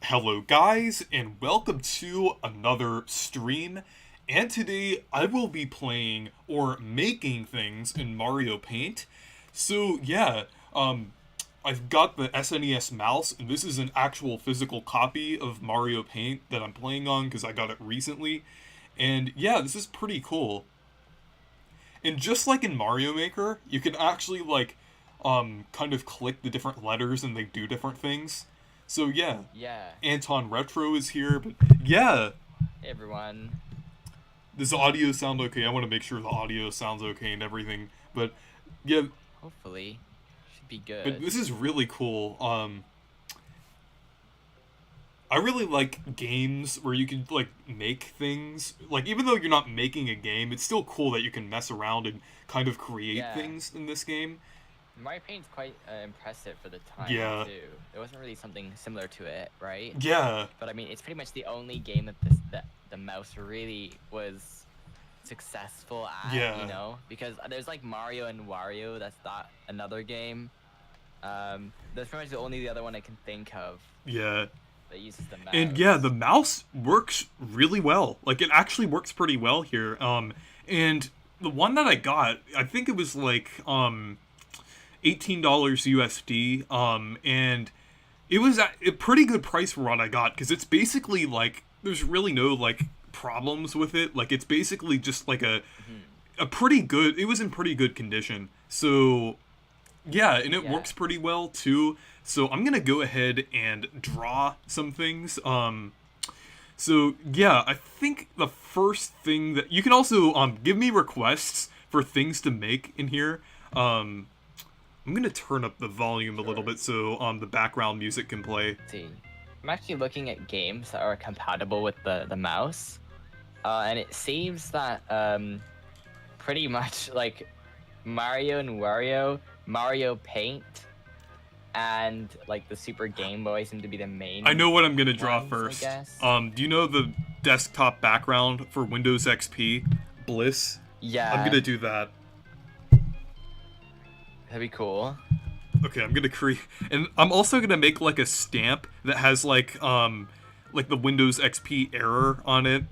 Hello guys, and welcome to another stream, and today I will be playing or making things in Mario Paint. So yeah, I've got the SNES mouse, and this is an actual physical copy of Mario Paint that I'm playing on because I got it recently, and yeah, this is pretty cool. And just like in Mario Maker, you can actually kind of click the different letters and they do different things. So yeah, Yeah. Anton Retro is here, but yeah, Hey everyone. does the audio sound okay? I want to make sure the audio sounds okay and everything. But yeah, Hopefully, should be but good. this is really cool. I really like games where you can like make things. Like even though you're not making a game, it's still cool that you can mess around and kind of create Yeah. things in this game. Mario Paint's quite impressive for the time Yeah, too. There wasn't really something similar to it, right? yeah, But I mean, it's pretty much the only game that the mouse really was successful yeah, because there's like Mario and Wario. That's not another game. That's pretty much the other one I can think of yeah. that uses the And yeah, mouse. the mouse works really well. Like it actually works pretty well here. And the one that I got, I think it was like $18 USD. And it was at a pretty good price for what I got because it's basically like there's really no like problems with it. Like it's basically just like Hmm. a pretty good. It was in pretty good condition. So yeah, and it Yeah. works pretty well too. So I'm gonna go ahead and draw some things. So yeah, I think the first thing that you can also give me requests for things to make in here. Um, I'm gonna turn up the volume a little Sure. bit so the background music can play. See, I'm actually looking at games that are compatible with the mouse, and it seems that pretty much like Mario and Wario, Mario Paint, and like the Super Game Boy seem to be the main I know what I'm gonna draw ones, I first. guess. Do you know the desktop background for Windows XP, Bliss? I'm Yeah, gonna do that. that'd be cool. Okay, I'm gonna create, and I'm also gonna make like a stamp that has like the Windows XP error on it.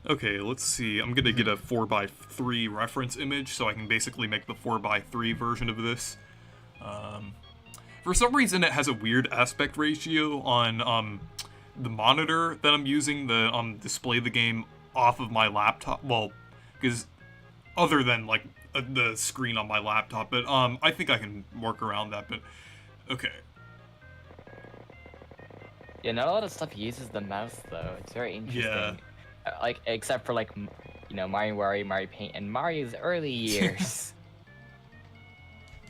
Okay, let's see. I'm gonna get a 4x3 reference image so I can basically make the 4x3 version of this. Um, for some reason, it has a weird aspect ratio on the monitor that I'm using to display the game off of my laptop. Well, because other than like the screen on my laptop, but I think I can work around that. But okay, Yeah, not a lot of stuff uses the mouse though. It's very yeah. interesting. Like except for like Mario Wario, Mario Paint, and Mario's early years.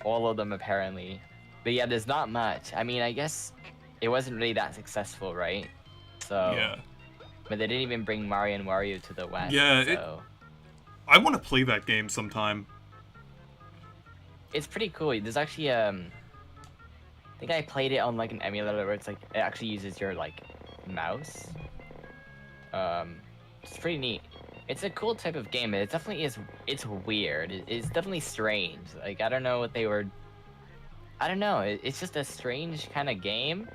All of them apparently. But yeah, there's not much. I mean, I guess it wasn't really that successful, right? So, Yeah, but they didn't even bring Mario and Wario to the West. yeah. So I want to play that game sometime. it's pretty cool. There's actually I think I played it on like an emulator where it's like it actually uses your like mouse. It's pretty neat. It's a cool type of game. It definitely is. It's weird. It's definitely strange. Like I don't know what they were. I don't know. It's just a strange kind of game.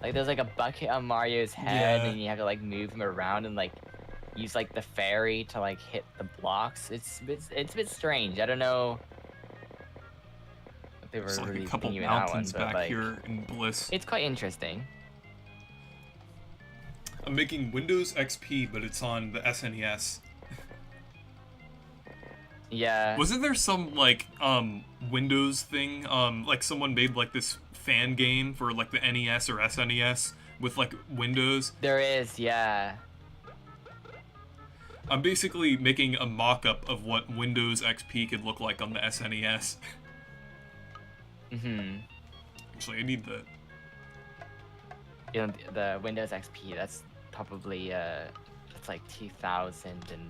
Like there's like a bucket on Mario's head, Yeah. and you have to like move him around and like use like the fairy to like hit the blocks. It's a bit strange. I don't know what they were There's like really a couple thinking with that one, mountains but back like here in Bliss. it's quite interesting. I'm making Windows XP, but it's on the SNES. Yeah. Wasn't there some like Windows thing? Like someone made like this fan game for like the NES or SNES with like Windows. There is, yeah. I'm basically making a mock-up of what Windows XP could look like on the SNES. Mm-hmm. Actually, I need the. The Windows XP, that's probably it's like 2000 and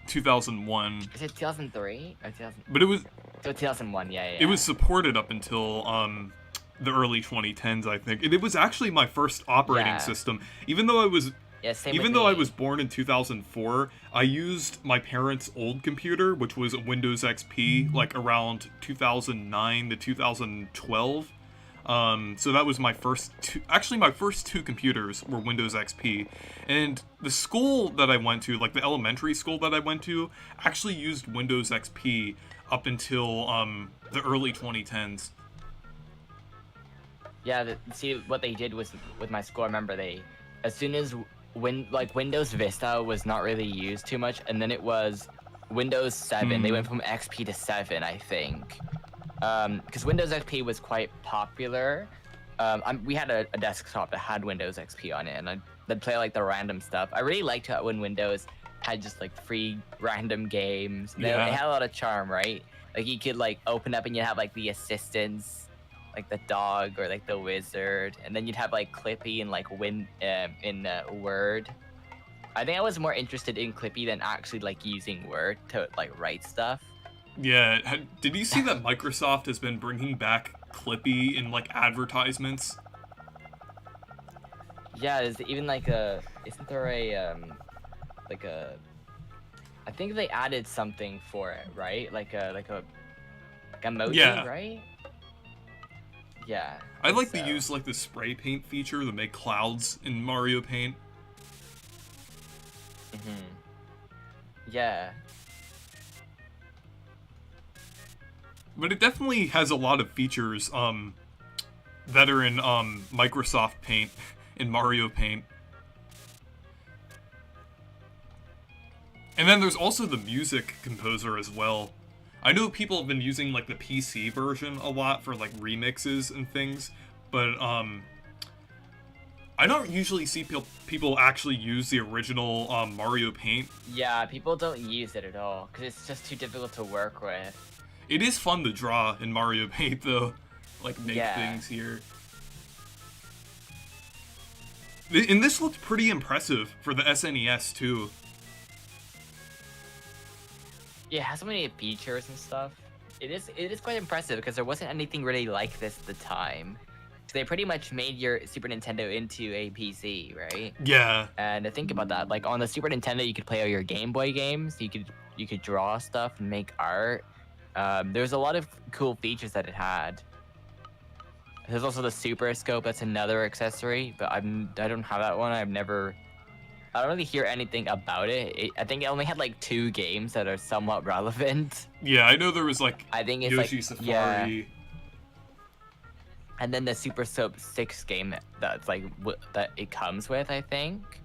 2001, is it 2003 or 2000? but it was 2001, yeah, yeah. it was supported up until the early 2010s, I think. And it was actually my first operating Yeah. system. Even though I was Yeah, same Even with though I me. was born in 2004, I used my parents' old computer, which was a Windows XP, like around 2009 to 2012. So that was my first two. Actually, my first two computers were Windows XP, and the school that I went to, like the elementary school that I went to, actually used Windows XP up until the early 2010s. Yeah, see what they did was with my school. I remember as soon as Windows Vista was not really used too much, and then it was Windows 7. They went from XP to 7, I think. Because Windows XP was quite popular. We had a desktop that had Windows XP on it, and I'd play like the random stuff. I really liked how when Windows had just like free random games. It had a lot of charm, right? Like you could like open up and you'd have like the assistants, like the dog or like the wizard, and then you'd have like Clippy and like Word. I think I was more interested in Clippy than actually like using Word to like write stuff. Yeah, did you see that Microsoft has been bringing back Clippy in like advertisements? Yeah, there's even like isn't there like a, I think they added something for it, right? Like a emoji, right? Yeah. I like to use like the spray paint feature to make clouds in Mario Paint. Yeah. But it definitely has a lot of features that are in Microsoft Paint, in Mario Paint. And then there's also the music composer as well. I know people have been using like the PC version a lot for like remixes and things, but I don't usually see people actually use the original Mario Paint. Yeah, people don't use it at all because it's just too difficult to work with. It is fun to draw in Mario Paint though, like make things here. And this looked pretty impressive for the SNES too. Yeah, it has so many features and stuff. It is quite impressive because there wasn't anything really like this at the time. So they pretty much made your Super Nintendo into a PC, right? Yeah. And to think about that, like on the Super Nintendo, you could play all your Game Boy games. You could draw stuff and make art. There's a lot of cool features that it had. There's also the Super Scope. That's another accessory, but I don't have that one. I don't really hear anything about it. I think it only had like 2 games that are somewhat relevant. Yeah, I know there was like I think it's Yoshi like, Safari. Yeah. And then the Super Soap 6 game that's like that it comes with, I think.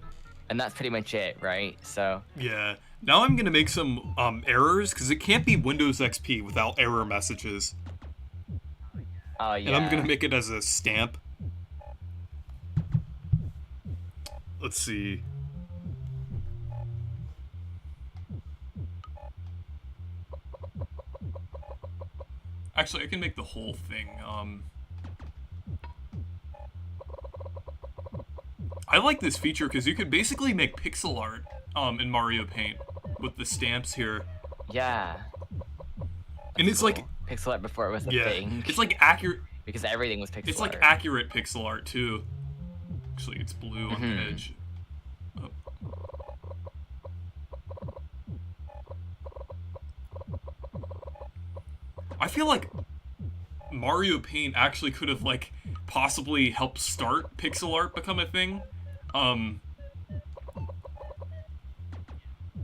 And that's pretty much it, right? So yeah. Now I'm gonna make some errors because it can't be Windows XP without error messages. Oh yeah. And I'm gonna make it as a stamp. Let's see. Actually, I can make the whole thing. I like this feature because you could basically make pixel art in Mario Paint with the stamps here. Yeah. And it's like pixel art before it was a thing. It's like accurate because everything was pixel art. It's like accurate pixel art too. Actually, it's blue on the edge. Oh. I feel like Mario Paint actually could have like possibly helped start pixel art become a thing.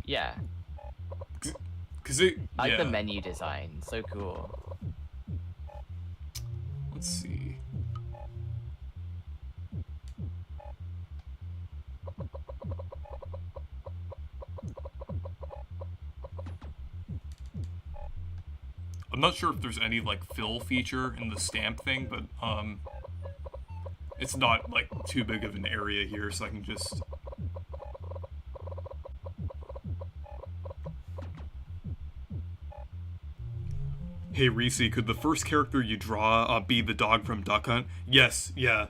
Yeah. Cause it. I like the menu design. So cool. Let's see. I'm not sure if there's any like fill feature in the stamp thing, but it's not like too big of an area here, so I can just. Hey Reese, could the first character you draw be the dog from Duck Hunt? Yes, yeah.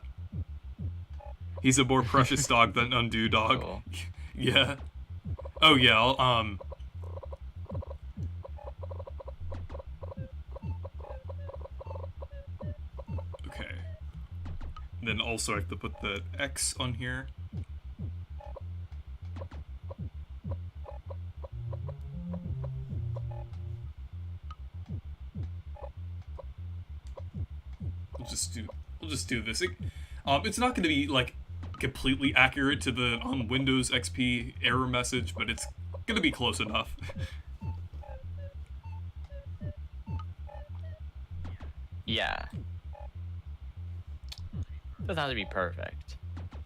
He's a more precious dog than Undo Dog. Cool. Yeah. Oh yeah, I'll, okay. Then also I have to put the X on here. We'll just do we'll just do this. It's not going to be like completely accurate to the Windows XP error message, but it's going to be close enough. Yeah. Doesn't have to be perfect.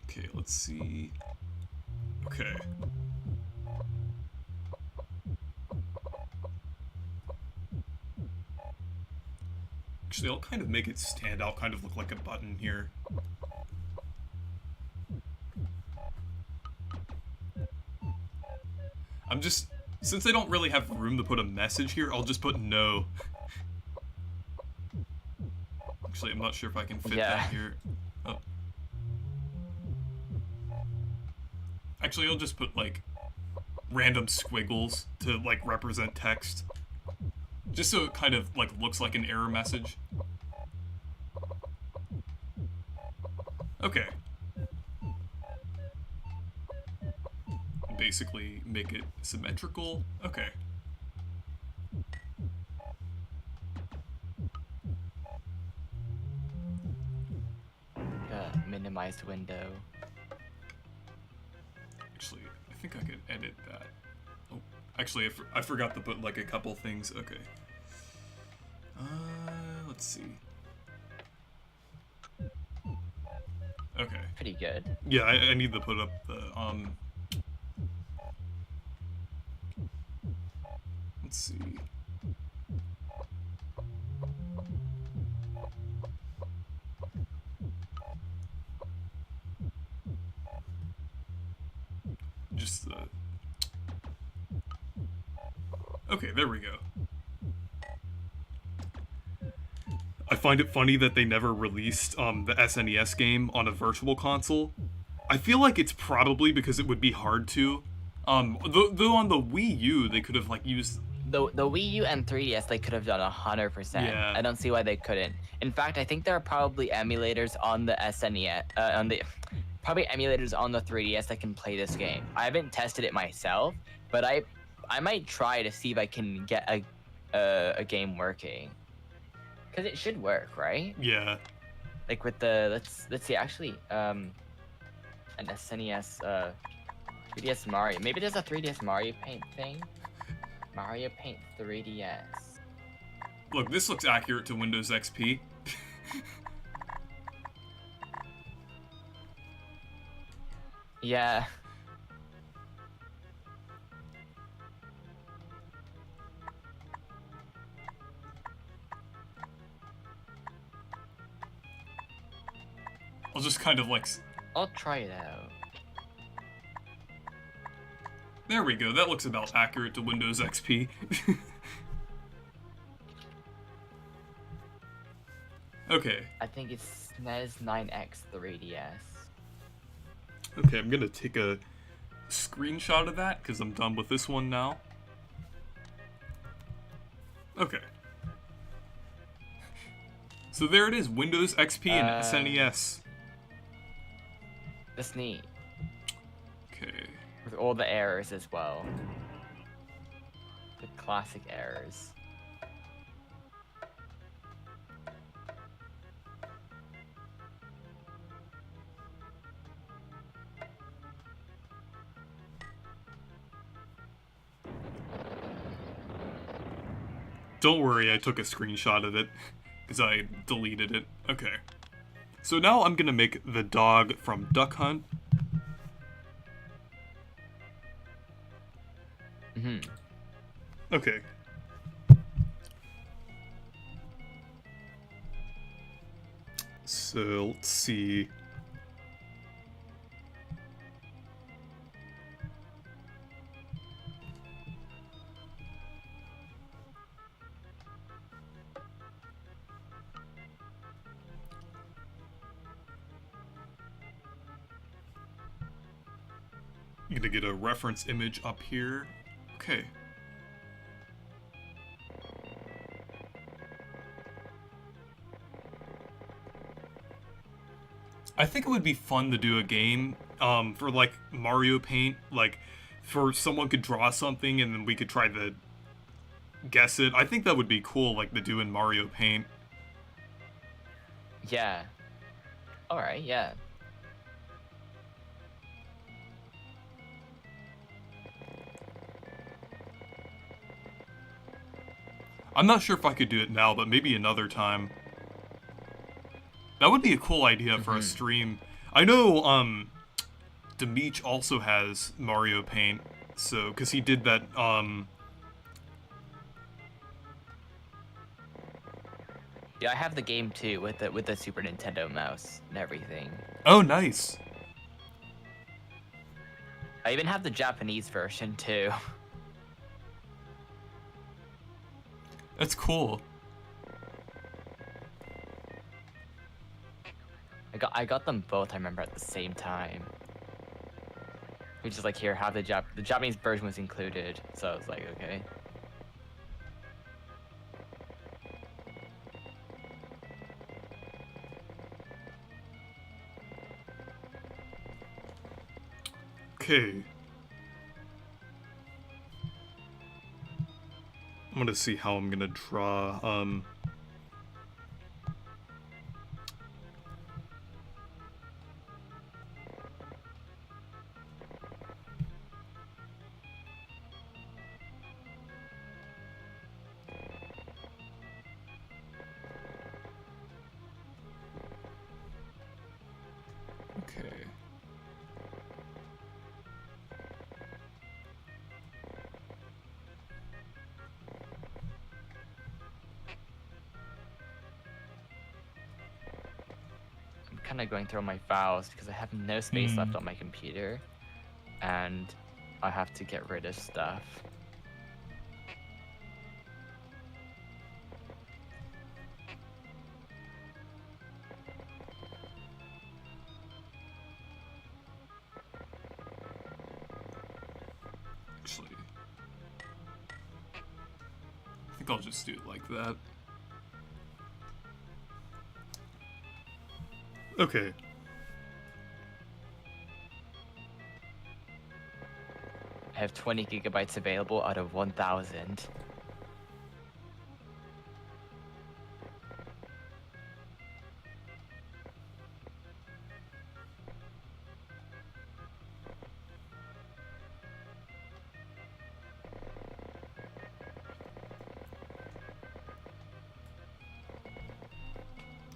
Okay, let's see. Okay. Actually, I'll kind of make it stand out, kind of look like a button here. Since I don't really have room to put a message here, I'll just put no. Actually, I'm not sure if I can fit that here. Oh. Actually, I'll just put, like, random squiggles to, like, represent text. Just so it kind of, like, looks like an error message. Okay. Basically make it symmetrical. Okay. Minimized window. Actually, I think I could edit that. Oh, actually, I forgot to put like a couple things. Okay. Let's see. Okay. Pretty good. Yeah, I need to put up the Let's see. Just the... Okay, there we go. I find it funny that they never released the SNES game on a virtual console. I feel like it's probably because it would be hard to. Though on the Wii U they could have like used the Wii U and 3DS they could have done 100%. Yeah. I don't see why they couldn't. In fact, I think there are probably emulators on the SNES, probably emulators on the 3DS that can play this game. I haven't tested it myself, but I might try to see if I can get a game working. Cause it should work, right? Yeah. Like with the let's see, actually, an SNES 3DS Mario. Maybe there's a 3DS Mario Paint thing. Mario Paint 3DS. Look, this looks accurate to Windows XP. Yeah. I'll just kind of like... I'll try it out. There we go, that looks about accurate to Windows XP. Okay. I think it's SNES 9X 3DS. Okay, I'm gonna take a screenshot of that, because I'm done with this one now. Okay. So there it is, Windows XP and SNES. That's neat. Okay. With all the errors as well. The classic errors. Don't worry, I took a screenshot of it, because I deleted it. Okay. So now I'm gonna make the dog from Duck Hunt. Okay. So, let's see. I'm gonna get a reference image up here. Okay. I think it would be fun to do a game for like Mario Paint, like for someone could draw something and then we could try to guess it. I think that would be cool, like to do in Mario Paint. Yeah. All right, yeah. I'm not sure if I could do it now, but maybe another time. That would be a cool idea for a stream. I know, Demeech also has Mario Paint, so, because he did that, Yeah, I have the game too with the Super Nintendo mouse and everything. Oh, nice. I even have the Japanese version too. That's cool. I got them both, I remember, at the same time. Which is like, here, have the Japanese version was included, so I was like, okay. Okay. I'm gonna see how I'm gonna draw, okay. I'm kind of going through my files because I have no space left on my computer. And I have to get rid of stuff. Actually, I think I'll just do it like that. Okay. I have 20 gigabytes available out of 1,000.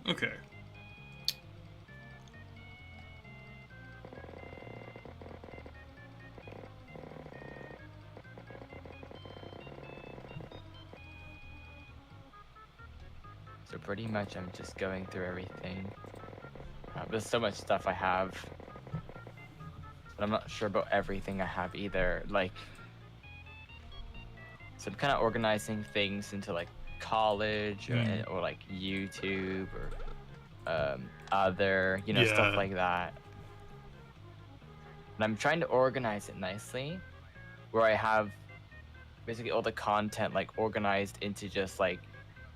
Okay. So pretty much I'm just going through everything. There's so much stuff I have. But I'm not sure about everything I have either. Like, so I'm kind of organizing things into like college or like YouTube or other, stuff like that. And I'm trying to organize it nicely, where I have basically all the content like organized into just like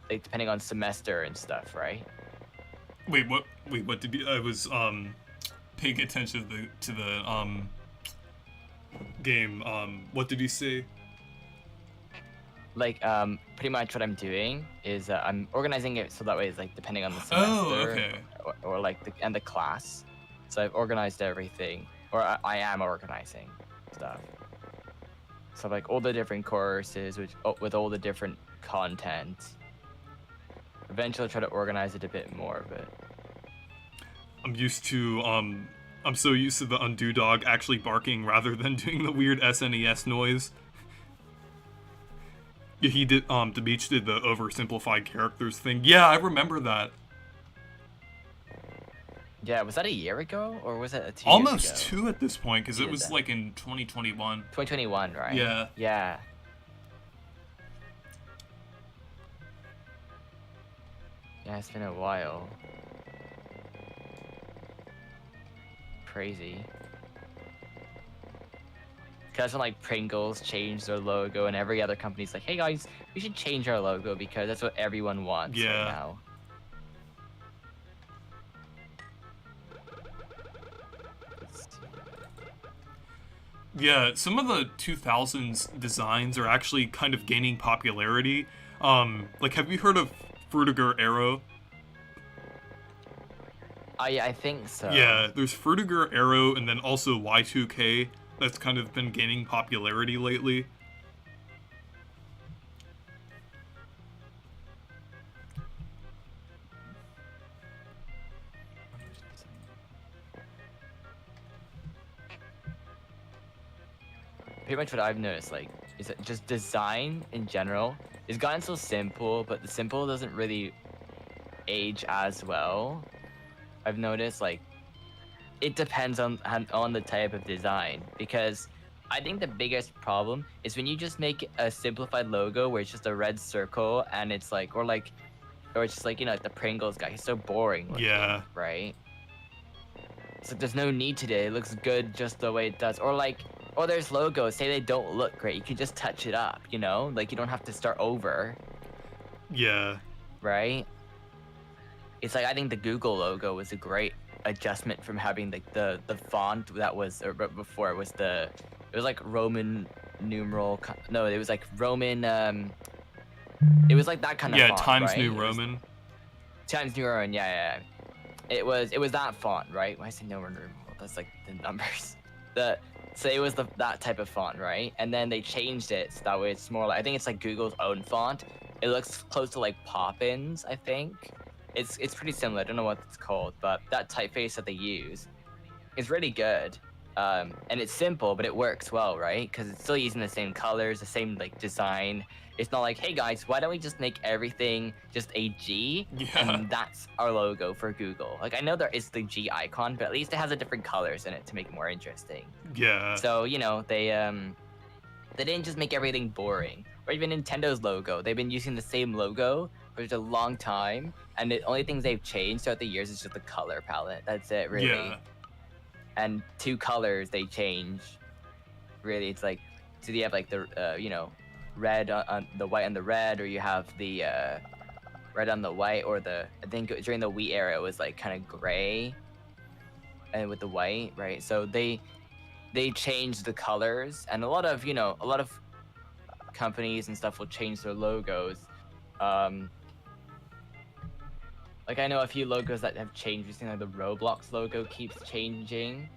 depending on semester and stuff, right? Wait, what? Wait, what did you? I was paying attention to the game. What did you say? Like pretty much what I'm doing is I'm organizing it so that way it's like depending on the semester Oh, okay. or like the class. So I've organized everything, or I am organizing stuff. So like all the different courses with all the different content. Eventually try to organize it a bit more, but I'm so used to the undo dog actually barking rather than doing the weird SNES noise. Yeah, he did, Demeech did the oversimplified characters thing. Yeah, I remember that. yeah, was that a year ago or was it 2 years ago? Almost 2 at this point, because it was like in 2021. 2021, right? Yeah. Yeah. Yeah, it's been a while. Crazy. Because when like Pringles changed their logo and every other company's like, hey guys, we should change our logo because that's what everyone wants right now. Yeah, some of the 2000s designs are actually kind of gaining popularity. Like, have you heard of Frutiger Arrow? I think so. Yeah, there's Frutiger Arrow, and then also Y2K. That's kind of been gaining popularity lately. Pretty much what I've noticed, like, is that just design in general is gotten so simple, but the simple doesn't really age as well. I've noticed, like, it depends on the type of design, because I think the biggest problem is when you just make a simplified logo where it's just a red circle and it's like, or it's just like, you know, like the Pringles guy. He's so boring looking, Yeah. right? So there's no need to do it. It looks good just the way it does. Or like, or there's logos, say they don't look great. You can just touch it up, you know? Like, you don't have to start over, Yeah. right? It's like, I think the Google logo was a great adjustment from having like the font that was, or before it was like Roman numeral, no, it was like Roman, it was like that kind of Yeah, font, Times right? New Roman. Times New Roman, yeah. It was that font, right? When I say no numeral, that's like the numbers. So it was that type of font, right? And then they changed it so that way it's more like, I think it's like Google's own font. It looks close to like Poppins, I think. It's pretty similar. I don't know what it's called, but that typeface that they use is really good. And it's simple, but it works well, right? Because it's still using the same colors, the same like design. It's not like, hey guys, why don't we just make everything just a G, and that's our logo for Google? Like, I know there is the G icon, but at least it has a different colors in it to make it more interesting. Yeah. So, you know, they didn't just make everything boring. Or even Nintendo's logo, they've been using the same logo for a long time, and the only things they've changed throughout the years is just the color palette. That's it, really. Yeah. And 2 colors they change. Really, it's like, so you have like the you know, red on the white and the red, or you have the red on the white, or I think during the Wii era it was like kind of gray and with the white, right? So they changed the colors, and a lot of companies and stuff will change their logos. Like, I know a few logos that have changed recently. Like the Roblox logo keeps changing.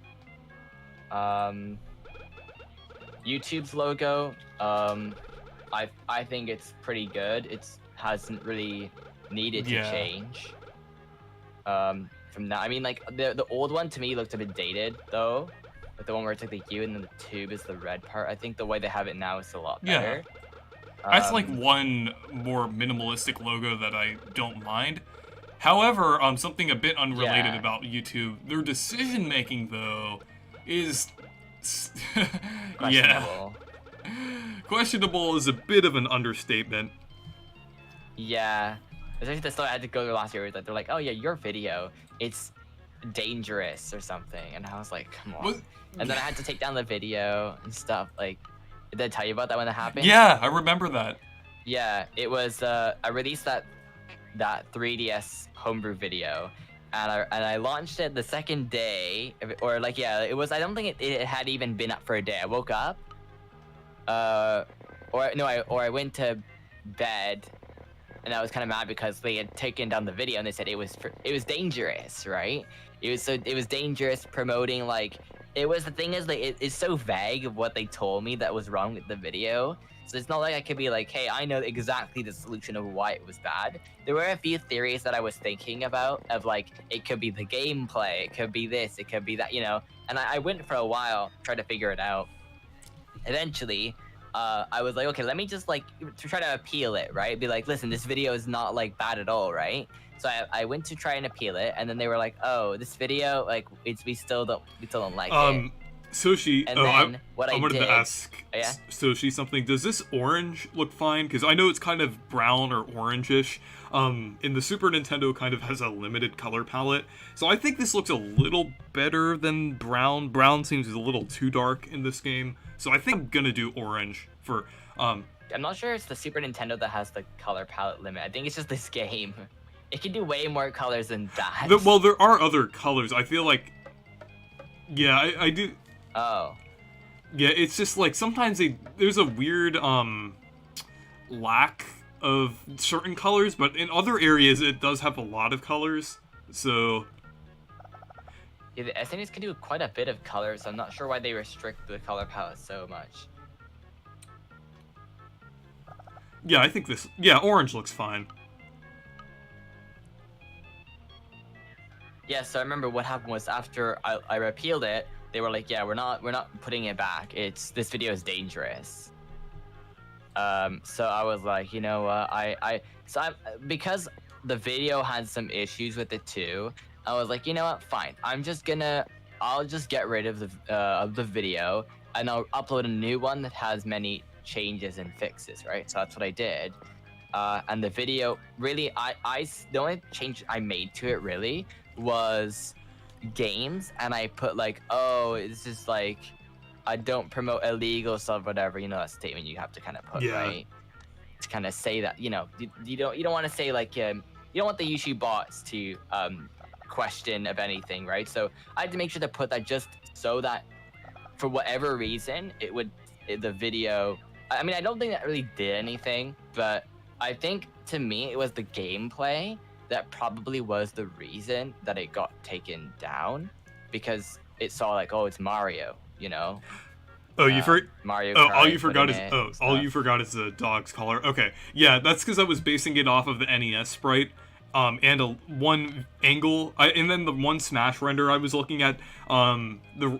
YouTube's logo, I think it's pretty good. It hasn't really needed to change. From that, I mean, like the old one to me looked a bit dated though. Like the one where it's like the U and then the tube is the red part. I think the way they have it now is a lot better. That's like one more minimalistic logo that I don't mind. However, something a bit unrelated about YouTube, their decision making though is questionable. Questionable is a bit of an understatement. Yeah, especially the stuff I had to go through last year. They're like, oh yeah, your video, it's dangerous or something, and I was like, come on. What? And then I had to take down the video and stuff. Like, did I tell you about that when that happened? Yeah, I remember that. Yeah, it was. I released that 3DS homebrew video, and I launched it the second day, or like, yeah, it was. I don't think it had even been up for a day. I woke up, I went to bed, and I was kind of mad because they had taken down the video and they said it was dangerous, right? It was dangerous, promoting like. The thing is, like, it's so vague of what they told me that was wrong with the video. So it's not like I could be like, hey, I know exactly the solution of why it was bad. There were a few theories that I was thinking about of like, it could be the gameplay, it could be this, it could be that, you know. And I went for a while, tried to figure it out. Eventually, I was like, okay, let me just like try to appeal it, right? Be like, listen, this video is not like bad at all, right? So I went to try and appeal it, and then they were like, "Oh, this video, like, we still don't like it." Soshi, and then I wanted to ask Soshi something. Does this orange look fine? Because I know it's kind of brown or orangish. In the Super Nintendo, kind of has a limited color palette, so I think this looks a little better than brown. Brown seems a little too dark in this game, so I think I'm gonna do orange for. I'm not sure it's the Super Nintendo that has the color palette limit. I think it's just this game. It can do way more colors than that. Well, there are other colors. I feel like... Yeah, I do... Oh. Yeah, it's just like sometimes there's a weird lack of certain colors, but in other areas it does have a lot of colors. So... Yeah, the SNES can do quite a bit of color, so I'm not sure why they restrict the color palette so much. Yeah, I think this. Yeah, orange looks fine. Yeah, so I remember what happened was after I repealed it, they were like, yeah, we're not putting it back. This video is dangerous. So I was like, you know what, because the video had some issues with it too. I was like, you know what, fine. I'll just get rid of the video and I'll upload a new one that has many changes and fixes, right? So that's what I did. And the video really, the only change I made to it really was games, and I put like, oh, this is like, I don't promote illegal stuff, whatever. You know that statement you have to kind of put, Yeah. right? To kind of say that, you know, you don't want to say like, you don't want the YouTube bots to question of anything, right? So I had to make sure to put that just so that for whatever reason the video. I mean, I don't think that really did anything, but I think to me it was the gameplay that probably was the reason that it got taken down, because it saw like, oh, it's Mario, you know. Oh, Mario Oh, Kart, all you forgot is all stuff. you forgot is the dog's collar. Okay, yeah, that's because I was basing it off of the NES sprite, and one angle, and then the one Smash render I was looking at, the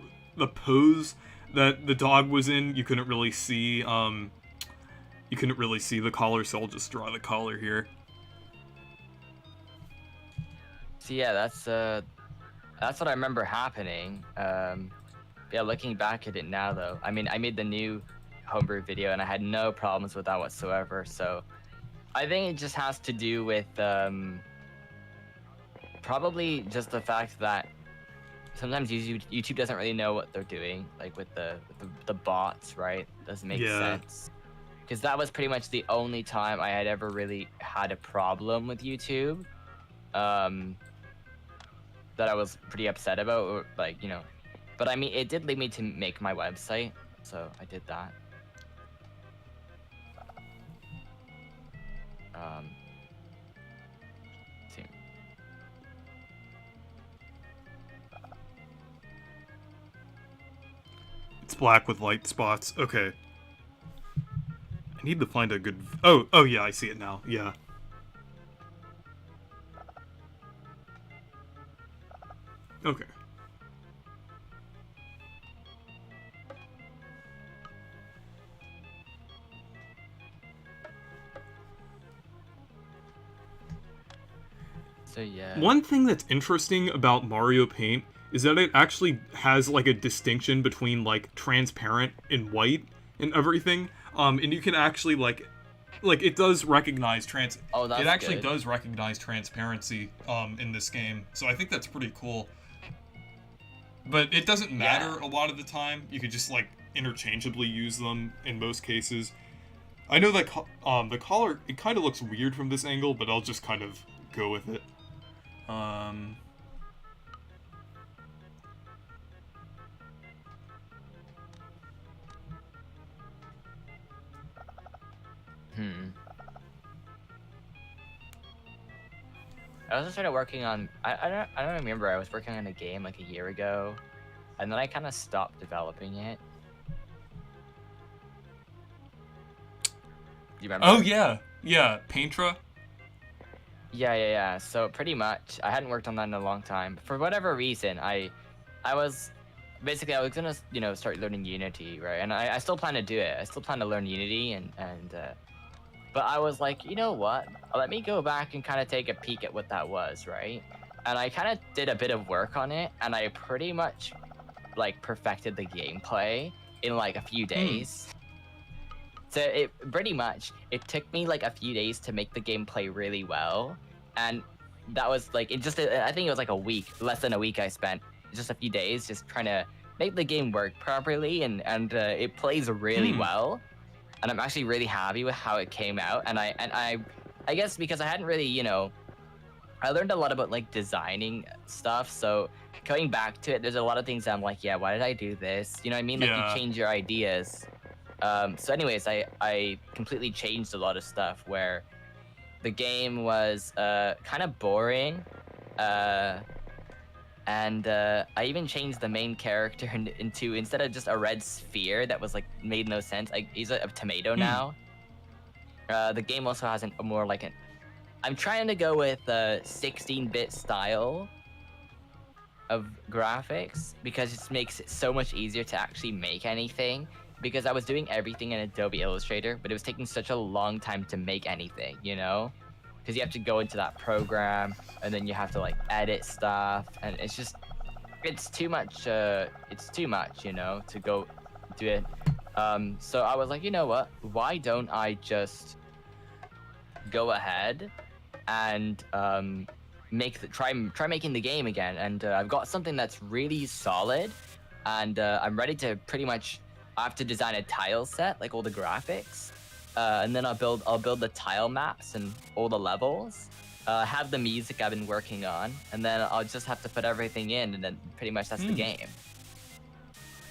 pose that the dog was in, you couldn't really see, the collar, so I'll just draw the collar here. So yeah, that's what I remember happening. Yeah, looking back at it now though, I mean, I made the new homebrew video and I had no problems with that whatsoever. So I think it just has to do with probably just the fact that sometimes YouTube doesn't really know what they're doing, like with the bots, right? Doesn't make sense. Because that was pretty much the only time I had ever really had a problem with YouTube. That I was pretty upset about, or, like, you know. But I mean, it did lead me to make my website, so I did that. See. It's black with light spots. Okay. I need to find a good. Oh yeah, I see it now. Yeah. Okay. So yeah. One thing that's interesting about Mario Paint is that it actually has like a distinction between like transparent and white and everything. And you can actually like it does recognize Oh, that's it actually good. does recognize transparency in this game. So I think that's pretty cool. But it doesn't matter a lot of the time. You could just like interchangeably use them in most cases. I know that the collar, it kind of looks weird from this angle, but I'll just kind of go with it. I also started working on. I don't remember. I was working on a game like a year ago, and then I kind of stopped developing it. Do you remember? Oh yeah, Paintra. Yeah. So pretty much, I hadn't worked on that in a long time. For whatever reason, I was basically, I was gonna, you know, start learning Unity, right? And I still plan to do it. I still plan to learn Unity, but I was like, you know what? Let me go back and kind of take a peek at what that was, right? And I kind of did a bit of work on it, and I pretty much like perfected the gameplay in like a few days. So it took me like a few days to make the gameplay really well, and that was like I think it was like a week, less than a week I spent, just a few days just trying to make the game work properly, and it plays really well. And I'm actually really happy with how it came out. And I guess because I hadn't really, you know, I learned a lot about like designing stuff. So going back to it, there's a lot of things that I'm like, yeah, why did I do this? You know what I mean? Like you change your ideas. So anyways, I completely changed a lot of stuff where the game was kind of boring. And I even changed the main character into, instead of just a red sphere that was like made no sense, he's a tomato now. The game also has a more like I'm trying to go with a 16-bit style of graphics because it makes it so much easier to actually make anything. Because I was doing everything in Adobe Illustrator, but it was taking such a long time to make anything, you know? Because you have to go into that program, and then you have to like edit stuff, and it's too much. It's too much, you know, to go do it. So I was like, you know what? Why don't I just go ahead and try making the game again? And I've got something that's really solid, and I'm ready to pretty much. I have to design a tile set, like all the graphics, and then I'll build the tile maps and all the levels. Have the music I've been working on, and then I'll just have to put everything in, and then pretty much that's the game.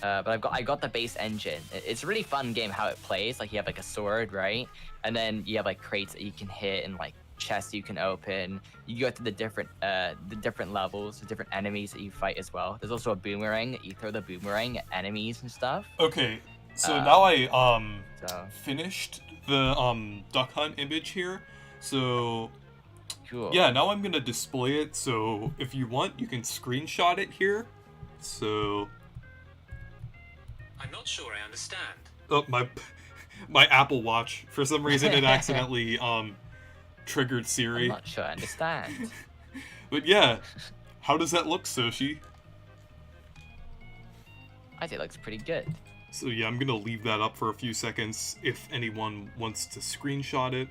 But I got the base engine. It's a really fun game how it plays. Like you have like a sword, right? And then you have like crates that you can hit and like chests you can open. You go to the different levels, the different enemies that you fight as well. There's also a boomerang that you throw the boomerang at enemies and stuff. Okay, so now I finished the Duck Hunt image here. So cool. Yeah, now I'm gonna display it. So if you want, you can screenshot it here. So I'm not sure I understand. Oh, my Apple Watch, for some reason it accidentally triggered Siri. I'm not sure I understand. But yeah, how does that look, Soshi? I think it looks pretty good. So yeah, I'm gonna leave that up for a few seconds if anyone wants to screenshot it.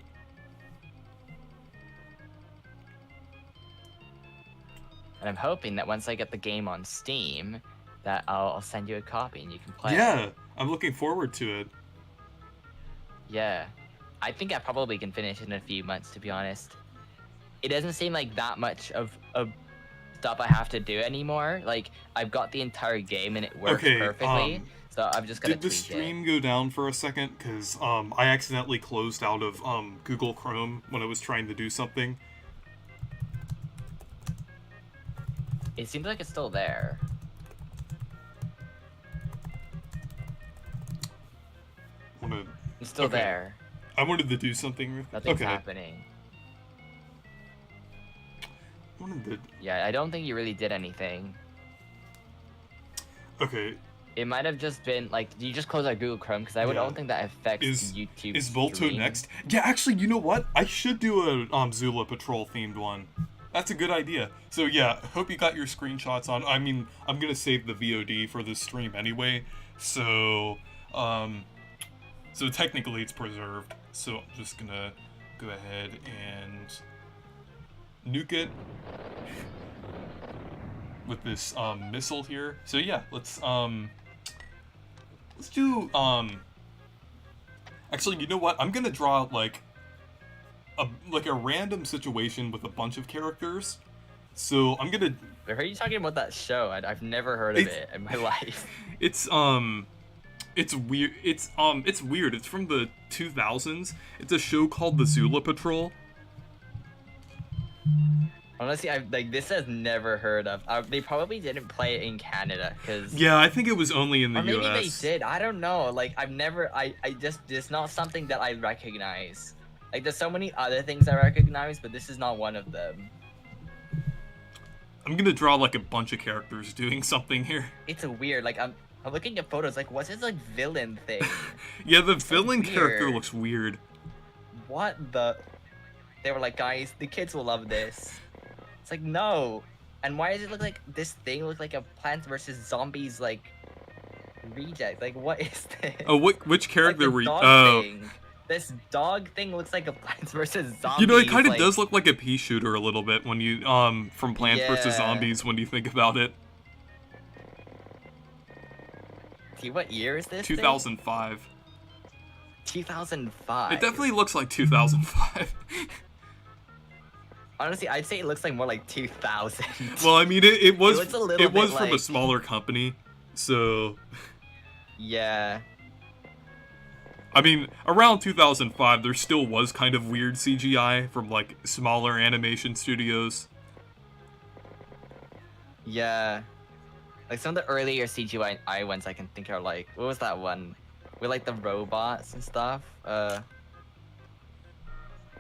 And I'm hoping that once I get the game on Steam, that I'll send you a copy and you can play it. Yeah, I'm looking forward to it. Yeah. I think I probably can finish it in a few months, to be honest. It doesn't seem like that much of stuff I have to do anymore. Like, I've got the entire game and it works perfectly. So I've just got to tweak it. Did the stream go down for a second? Because I accidentally closed out of Google Chrome when I was trying to do something. It seems like it's still there. It's still there. I wanted to do something. Nothing's happening. Yeah, I don't think you really did anything. Okay. It might have just been like, you just close out Google Chrome because I don't think that affects YouTube. Is Volto next? Yeah, actually, you know what? I should do a Zula Patrol themed one. That's a good idea. So yeah, hope you got your screenshots on. I mean, I'm gonna save the VOD for this stream anyway. So so technically it's preserved. So I'm just gonna go ahead and nuke it with this missile here. So yeah, let's do actually, you know what? I'm gonna draw like a random situation with a bunch of characters. So I'm gonna. I heard you talking about that show. I've never heard of it in my life. It's weird. It's weird. It's from the 2000s. It's a show called The Zula Patrol. Honestly, this has never heard of. They probably didn't play it in Canada, cause. Yeah, I think it was only in the US. Maybe they did. I don't know. Like I've never. I just. It's not something that I recognize. Like there's so many other things I recognize, but this is not one of them. I'm gonna draw like a bunch of characters doing something here. It's a weird. Like I'm looking at photos. Like what's this like villain thing? Yeah, the villain character looks weird. What the? They were like, guys, the kids will love this. It's like, no. And why does it look like this thing look like a Plants vs. Zombies like reject? Like what is this? Oh, which character were you? Thing. This dog thing looks like a Plants vs. Zombies. You know, it kind of does look like a pea shooter a little bit when you from Plants vs. Zombies when you think about it. See, what year is this? 2005. 2005. It definitely looks like 2005. Honestly, I'd say it looks like more like 2000. Well, I mean, it was it was from a smaller company, so. Yeah. I mean, around 2005, there still was kind of weird CGI from like smaller animation studios. Yeah. Like some of the earlier CGI ones I can think are like, what was that one? With like the robots and stuff. I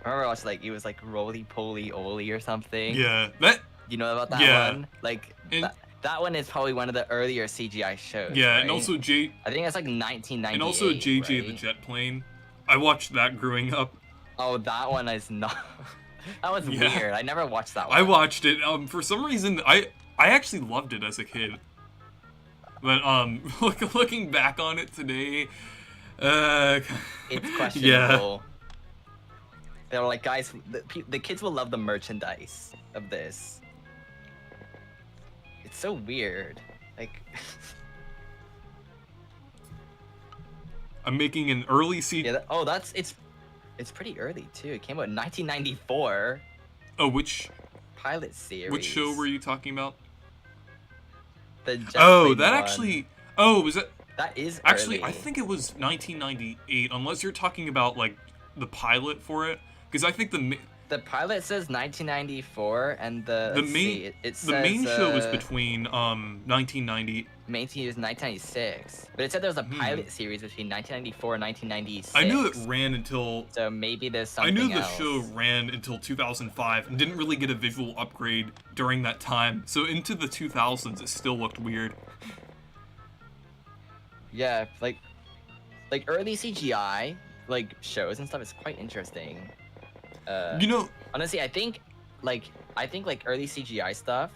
remember I watched like it was like Roly Poly Oly or something. Yeah, that. You know about that Yeah. one? Like And that one is probably one of the earlier CGI shows. yeah, right? and also I think it's like 1998. and also JJ right? the Jet Plane. I watched that growing up. Oh, that one is not. That was Yeah. weird. I never watched that one. I watched it. For some reason, I actually loved it as a kid. But looking back on it today, It's questionable. Yeah. They were like, guys, the kids will love the merchandise of this. It's so weird. Like, I'm making an early CG. yeah. It's pretty early too. It came out in 1994. Oh, which Pilot series. which show were you talking about? The Jet Oh, Plane that one. actually. Oh, was that That is actually? early. I think it was 1998. Unless you're talking about like the pilot for it, because I think The pilot says 1994, and the let's main see, it says, the main show was between 1990. main team is 1996, but it said there was a pilot series between 1994 and 1996. I knew it ran until. So maybe there's I something knew the else. show ran until 2005 and didn't really get a visual upgrade during that time. So into the 2000s, it still looked weird. Yeah, like early CGI like shows and stuff is quite interesting. You know, Honestly, I think like early CGI stuff.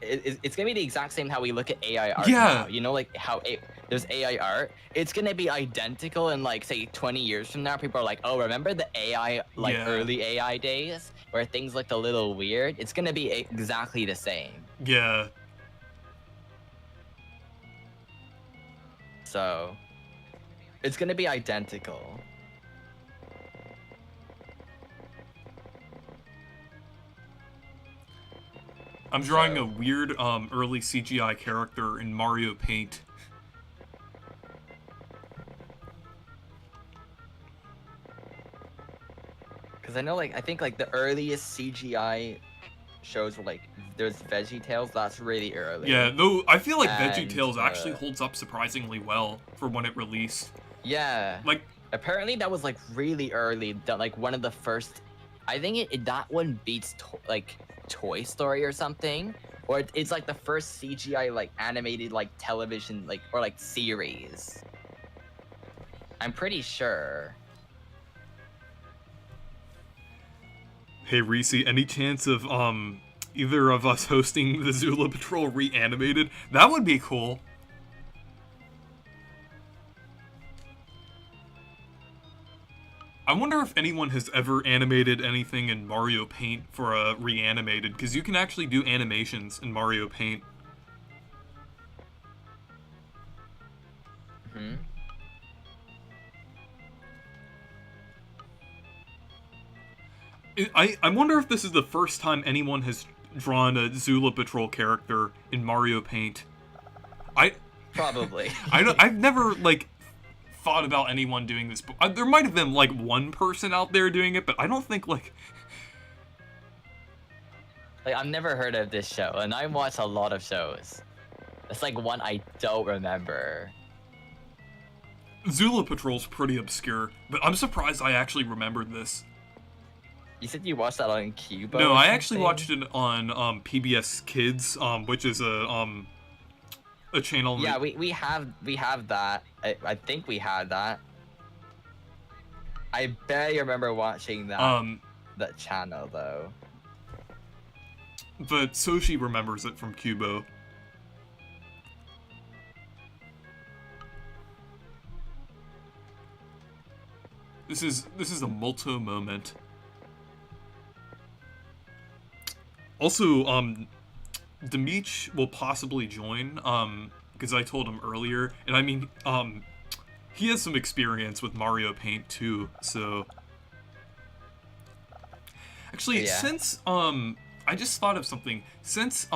It's gonna be the exact same how we look at AI art Yeah. now. You know, like how there's AI art. It's gonna be identical in like say 20 years from now. People are like, oh, remember the AI like Yeah. early AI days where things looked a little weird? It's gonna be exactly the same. yeah. So it's gonna be identical. I'm drawing a weird early CGI character in Mario Paint. Cause I know I think the earliest CGI shows were like there's VeggieTales. That's really early. Yeah, though I feel like And, VeggieTales actually holds up surprisingly well for when it released. Yeah. Like, Apparently that was like really early. That like one of the first. I think that one beats Toy Story or something, or it's like the first CGI like animated like television or like series. I'm pretty sure. hey Reese, any chance of either of us hosting the Zula Patrol reanimated? That would be cool. I wonder if anyone has ever animated anything in Mario Paint for a reanimated, because you can actually do animations in Mario Paint. Hmm. I wonder if this is the first time anyone has drawn a Zula Patrol character in Mario Paint. Probably. I've never thought about anyone doing this, but there might have been one person out there doing it, but I don't think I've never heard of this show, and I watch a lot of shows. It's one I don't remember. Zula Patrol's pretty obscure, but I'm surprised I actually remembered this. You said you watched that on Cubo? No, or I actually something? watched it on PBS Kids, which is a channel. Yeah, we have that. I think we had that. I barely remember watching that channel though. But Soshi remembers it from Cubo. This is a Molto moment. Also, Demeech will possibly join, because I told him earlier, and I mean, he has some experience with Mario Paint too, so... Actually, Yeah. since, I just thought of something. Since,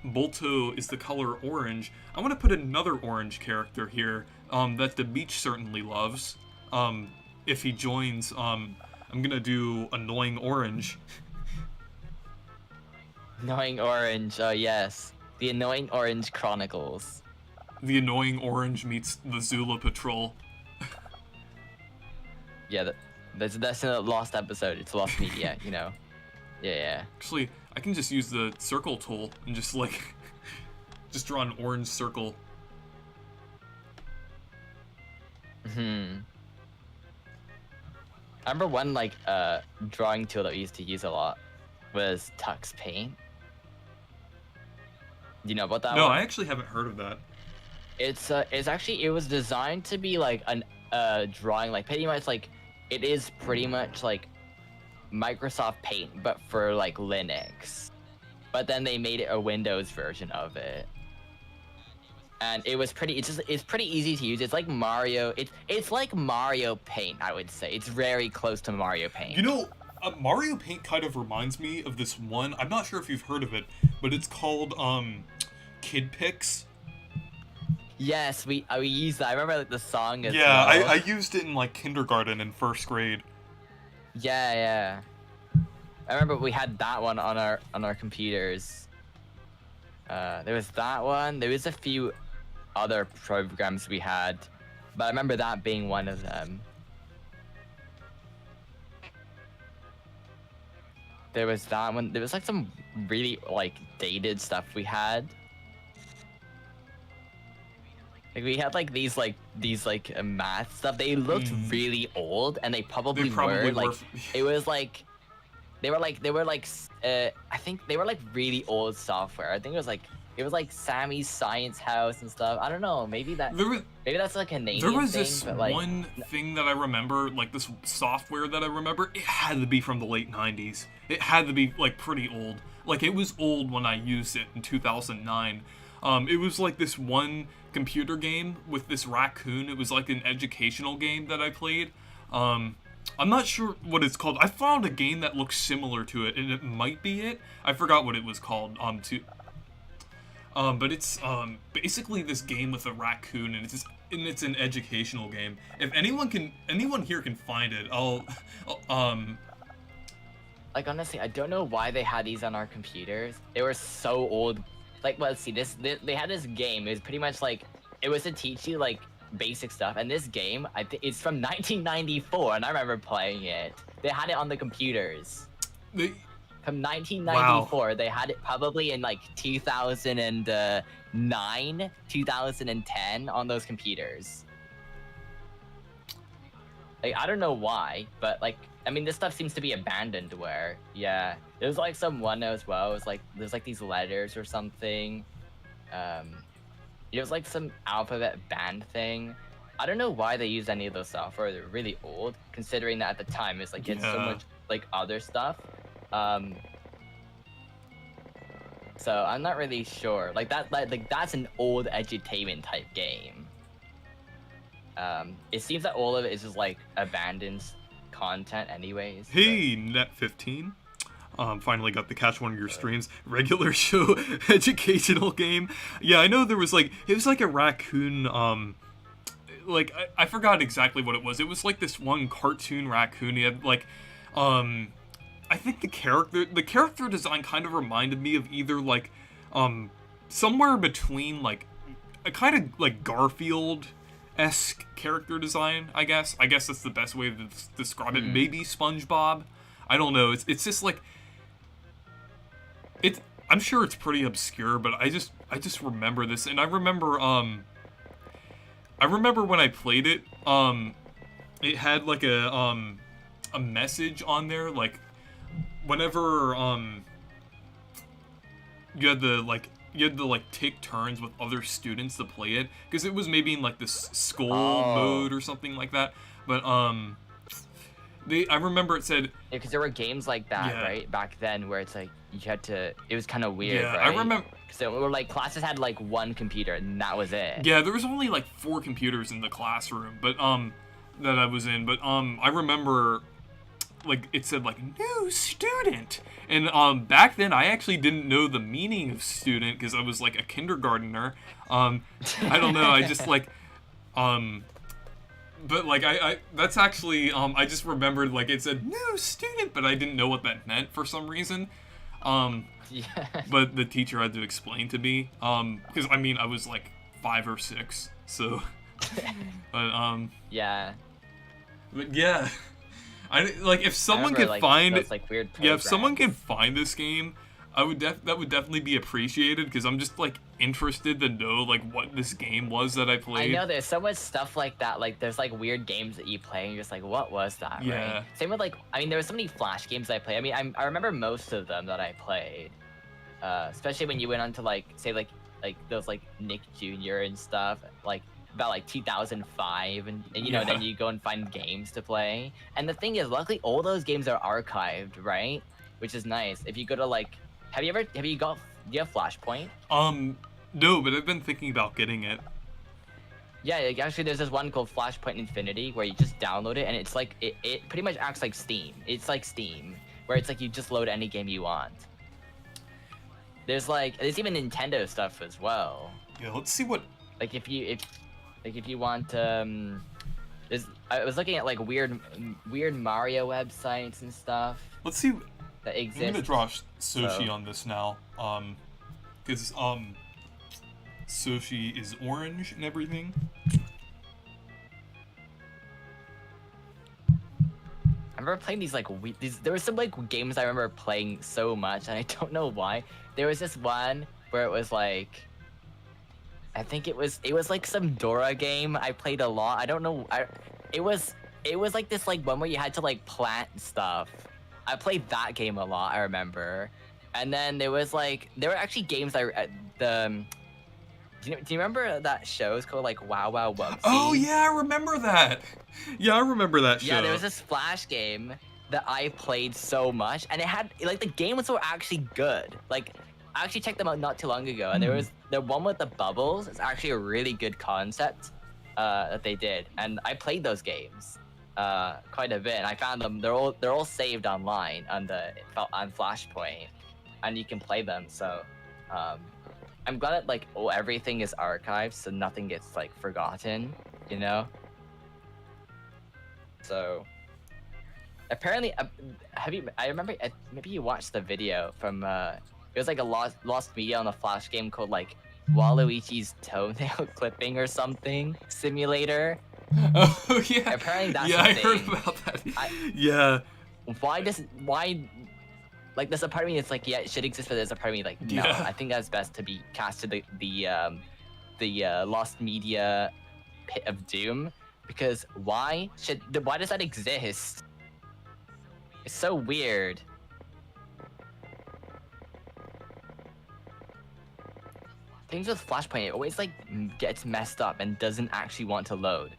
Molto is the color orange, I want to put another orange character here, that Demeech certainly loves. If he joins, I'm gonna do Annoying Orange. Annoying Orange, oh yes. The Annoying Orange Chronicles. The Annoying Orange meets the Zula Patrol. Yeah, that's a lost episode. It's lost media, you know. Yeah. Actually, I can just use the circle tool and just like just draw an orange circle. I remember one like drawing tool that we used to use a lot was Tux Paint. Do you know about that No, one? I actually haven't heard of that. It's actually, it was designed to be like an drawing, like pretty much like it is pretty much like Microsoft Paint but for like Linux. But then they made it a Windows version of it. And it was pretty, it's pretty easy to use. It's like Mario, it's like Mario Paint, I would say. It's very close to Mario Paint. You know, Mario Paint kind of reminds me of this one. I'm not sure if you've heard of it, but it's called Kid Pix. Yes, we used that. I remember like the song as Yeah, well. I used it in like kindergarten and first grade. Yeah. I remember we had that one on our computers. There was that one. There was a few other programs we had, but I remember that being one of them. There was that one. There was like some really like dated stuff we had. Like we had like these math stuff. They looked really old, and they probably were like it was like they were like I think they were like really old software. I think it was like Sammy's Science House and stuff. I don't know. Maybe that's like a Canadian There was thing, this but, like, one thing that I remember, like this software that I remember. It had to be from the late '90s. It had to be like pretty old. Like it was old when I used it in 2009. It was like this one computer game with this raccoon. It was like an educational game that I played. I'm not sure what it's called. I found a game that looks similar to it, and it might be it. I forgot what it was called. But it's basically this game with a raccoon, and it's an educational game. If anyone here can find it, like honestly, I don't know why they had these on our computers. They were so old. Like, well, let's see, they had this game. It was pretty much like it was to teach you like basic stuff. And this game, I think it's from 1994, and I remember playing it. They had it on the computers. From 1994, wow. They had it probably in like 2009, 2010 on those computers. Like, I don't know why, but like, I mean, this stuff seems to be abandoned where, yeah. There's like some one as well. It was like, there's like these letters or something. It was like some alphabet band thing. I don't know why they used any of those software. They're really old, considering that at the time it's like, it's so much like other stuff. So I'm not really sure. Like that's an old edutainment type game. It seems that all of it is just like abandoned content anyways. Hey, Net15. Finally got to catch one of your streams. Regular show educational game. Yeah, I know there was like, it was like a raccoon, like, I forgot exactly what it was. It was like this one cartoon raccoon. He had like, I think the character design kind of reminded me of either like, somewhere between like, a kind of like Garfield-esque character design, I guess. I guess that's the best way to describe it. Maybe SpongeBob. I don't know. It's just like, I'm sure it's pretty obscure, but I just remember this, and I remember when I played it, it had like a message on there, like whenever you had to take turns with other students to play it, because it was maybe in like this school mode or something like that. But I remember it said, yeah, because there were games like that, right, back then, where it's like you had to. It was kind of weird, yeah, right? I remember. So were like classes had like one computer, and that was it. Yeah, there was only like 4 computers in the classroom, but that I was in. But I remember, like, it said like new student, and back then I actually didn't know the meaning of student because I was like a kindergartner. I don't know. I just like But like I that's actually I just remembered like it said new student, but I didn't know what that meant for some reason. Yeah. but the teacher had to explain to me, because I mean I was like 5 or 6, so, but Yeah. but yeah, I like if someone remember, could like, find those, like, weird yeah, if someone programs. can find this game, I would that would definitely be appreciated because I'm just like interested to know like what this game was that I I played. know there's so much stuff like that. Like there's like weird games that you play and you're just like, what was that, Yeah. right? Same with like, I mean, there were so many Flash games I played. I mean, I remember most of them that I played, especially when you went on to like say like those like Nick Jr. and stuff, like about like 2005, and you know Yeah. then you go and find games to play. And the thing is, luckily all those games are archived, right? Which is nice. If you go to like, do you have Flashpoint? No, but I've been thinking about getting it. Yeah, like, actually, there's this one called Flashpoint Infinity where you just download it, and it's like it pretty much acts like Steam. It's like Steam, where it's like you just load any game you want. There's even Nintendo stuff as well. Yeah, let's see what. Like if you want I was looking at like weird Mario websites and stuff Let's see. that exist. I'm gonna draw Soshi so- on this now. Because Soshi is orange and everything. I remember playing these like there were some like games I remember playing so much, and I don't know why. There was this one where it was like, I think it was like some Dora game I played a lot. I don't know. It was like this like one where you had to like plant stuff. I played that game a lot. I remember. And then there were actually games do you remember that show? It's called like Wow Wow Wumpsy. Oh yeah, I remember that. Yeah, I remember that show. Yeah, there was this Flash game that I played so much, and it had like the games were actually good. Like I actually checked them out not too long ago, and there was the one with the bubbles. It's actually a really good concept that they did, and I played those games quite a bit. And I found them; they're all saved online on Flashpoint, and you can play them. So I'm glad that like everything is archived, so nothing gets like forgotten. You know. So apparently, I remember maybe you watched the video from it was like a lost media on a Flash game called like Waluigi's toenail clipping or something simulator. Oh yeah. Apparently that's yeah, a I heard thing. about that. Yeah. Why like there's a part of me that's like, yeah, it should exist, but there's a part of me like, no, Yeah. I think that's best to be cast to the lost media pit of doom, because why does that exist? It's so weird. Things with Flashpoint, it always like gets messed up and doesn't actually want to load.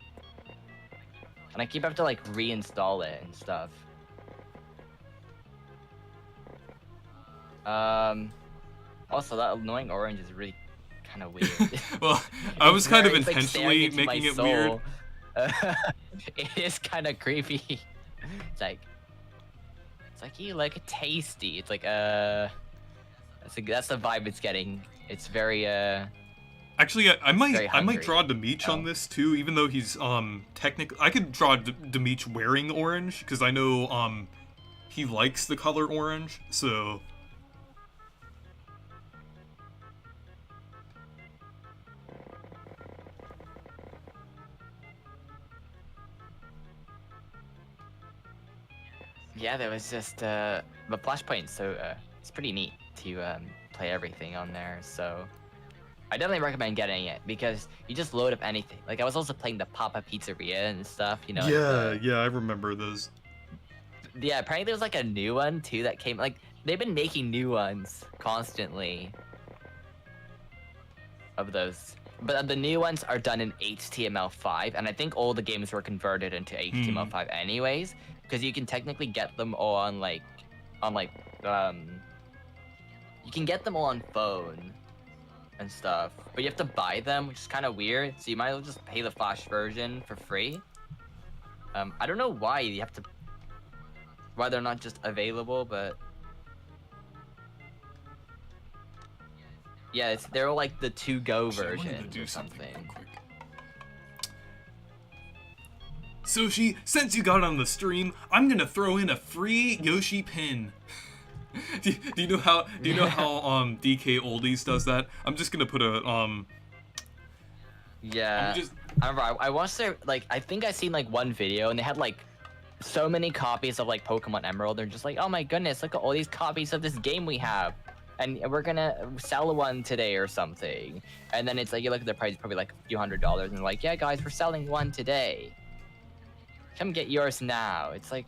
And I keep having to like reinstall it and stuff. Also that annoying orange is really kind of weird. Well, I was kind of It's, like, staring intentionally into my making it weird. soul. It is kind of creepy. It's like you like tasty. It's like that's the vibe it's getting. It's very Actually, I very might hungry. draw Demich on this too, even though he's technically I could draw Demich wearing orange because I know he likes the color orange, so. Yeah, there was just the Flashpoint, so it's pretty neat to play everything on there. So I definitely recommend getting it because you just load up anything. Like I was also playing the Papa Pizzeria and stuff, you know. Yeah, I remember those. Yeah, apparently there's like a new one too that came. Like they've been making new ones constantly of those. But the new ones are done in HTML5, and I think all the games were converted into HTML5 anyways, because you can technically get them all on you can get them all on phone and stuff, but you have to buy them, which is kind of weird. So you might as well just pay the Flash version for free. I don't know why they're not just available, but yeah, they're like the to-go Actually, I wanted to versions do or something something. real quick. Soshi, since you got on the stream, I'm gonna throw in a free Yoshi pin. Do you know how DK Oldies does that? I'm just gonna put a Yeah. I'm just I remember I watched their like I think I seen like one video and they had like so many copies of like Pokemon Emerald. They're just like, oh my goodness, look at all these copies of this game we have. And we're gonna sell one today or something. And then it's like you look at the price, it's probably like a few $100s, and they're like, yeah guys, we're selling one today. Come get yours now. It's like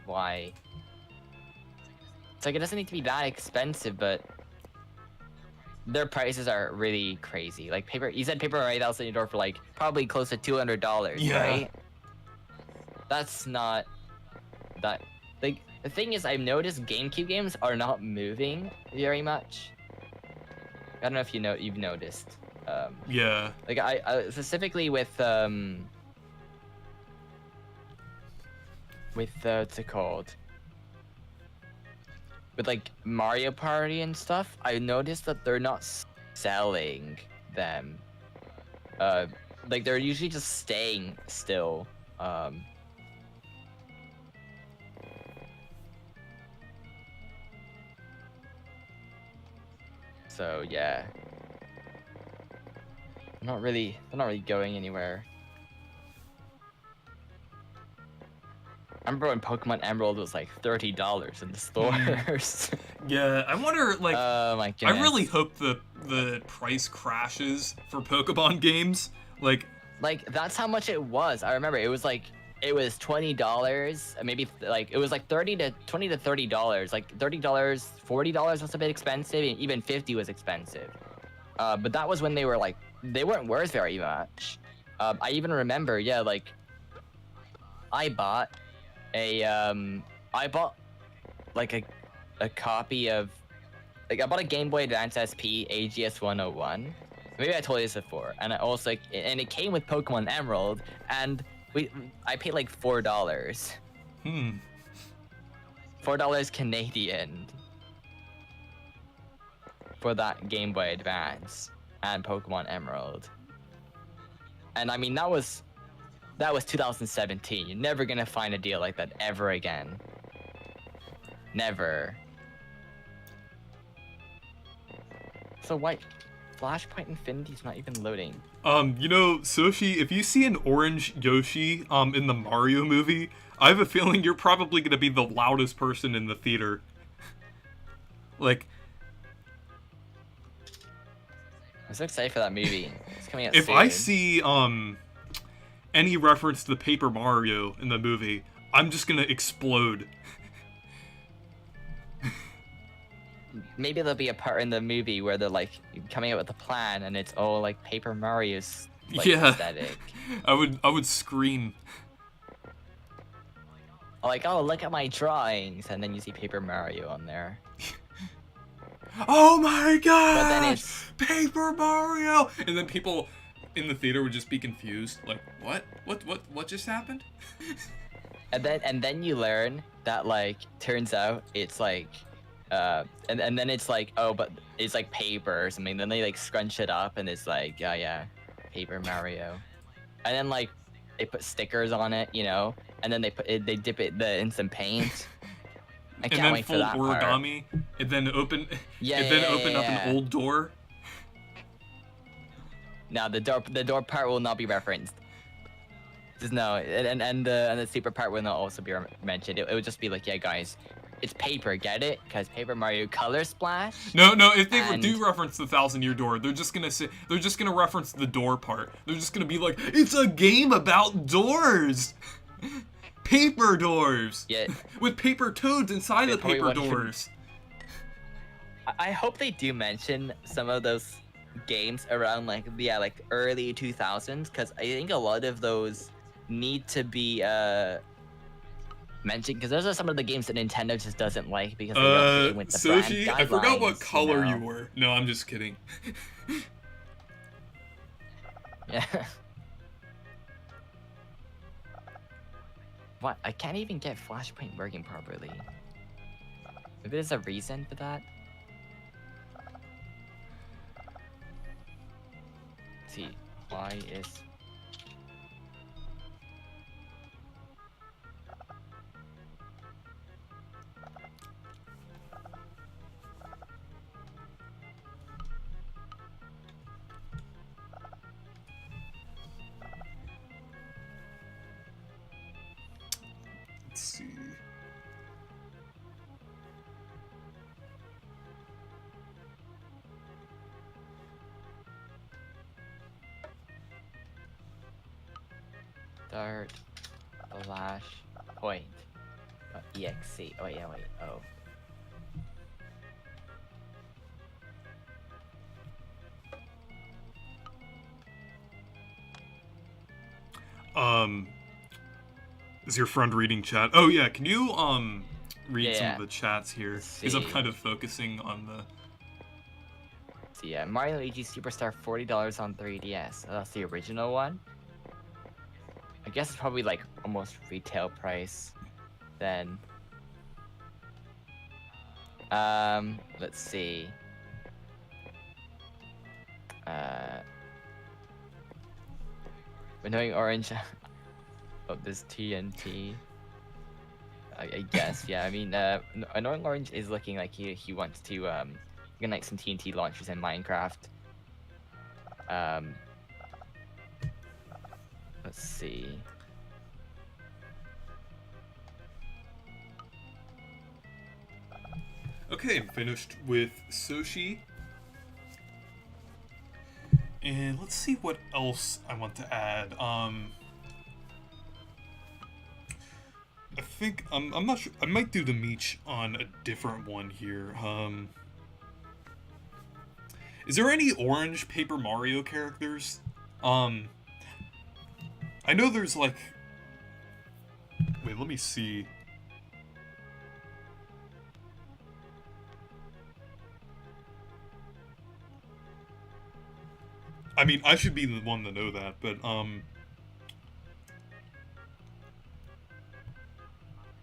why? It's like it doesn't need to be that expensive, but their prices are really crazy. Like you said Paper Mario that was in your door for like probably close to $200, Yeah. right? That's not that like the thing is I've noticed GameCube games are not moving very much. I don't know if you've noticed. yeah. Like I specifically with what's it called? With like Mario Party and stuff, I noticed that they're not selling them. Like they're usually just staying still. So yeah, they're not really going anywhere. I remember when Pokemon Emerald was like $30 in the stores. Yeah, I wonder, like, Oh my goodness. I really hope the price crashes for Pokemon games. Like that's how much it was. I remember it was $20, maybe like it was like $20 to $30. Like $30, $40 was a bit expensive, and even $50 was expensive. But that was when they weren't worth very much. I even remember, yeah, like I bought like a copy of I bought a Game Boy Advance SP AGS 101. Maybe I told you this before. And it came with Pokemon Emerald, and I paid like $4. $4 Canadian for that Game Boy Advance and Pokemon Emerald. And I mean that was 2017. You're never gonna find a deal like that ever again. Never. So why Flashpoint Infinity's not even loading? You know, Soshi, if you see an orange Yoshi in the Mario movie, I have a feeling you're probably gonna be the loudest person in the theater. Like, I'm so excited for that movie. It's coming out if soon. I see any reference to Paper Mario in the movie, I'm just gonna explode. Maybe there'll be a part in the movie where they're like coming up with a plan and it's all like Paper Mario's like aesthetic. I would scream. Like, oh, look at my drawings, and then you see Paper Mario on there. Oh my god! But then it's Paper Mario! And then people in the theater would just be confused, like, what just happened? and then you learn that like turns out it's like and then it's like, oh, but it's like paper or something. Then they like scrunch it up and it's like, yeah, Paper Mario. And then like they put stickers on it, you know, and then they dip it in some paint. I can't wait for that and then fold part. origami, and then open up Yeah. an old door. No, the door part will not be referenced. Just no, and the super part will not also be mentioned. It would just be like, yeah, guys, it's paper, get it? Because Paper Mario Color Splash. No, if they do reference the 1,000-year door, they're just gonna reference the door part. They're just gonna be like, it's a game about doors. Paper doors. Yeah. With paper toads inside They the probably paper won't even- doors. I hope they do mention some of those games around like early 2000s, because I think a lot of those need to be mentioned, because those are some of the games that Nintendo just doesn't like because they don't fit with the brand Soshi, guidelines. I forgot what color you you were. No, I'm just kidding. Yeah. What? I can't even get Flashpoint working properly. Maybe there's a reason for that. Let's see, why is... Start Flash Point. EXE. Oh yeah, wait. Oh. Is your friend reading chat? Oh yeah, can you read some Yeah. of the chats here? Let's Because I'm see. kind of focusing on the. So yeah, Mario and Luigi Superstar $40 on 3DS. Oh, that's the original one. I guess it's probably like almost retail price. Then. Let's see. Annoying Orange. Oh, this TNT. I guess, yeah. I mean, Annoying Orange is looking like he wants to ignite some TNT launchers in Minecraft. Let's see. Okay, I'm finished with Soshi. And let's see what else I want to add. I think I'm not sure. I might do the Meech on a different one here. Is there any orange Paper Mario characters? I know there's like. Wait, let me see. I mean, I should be the one to know that, but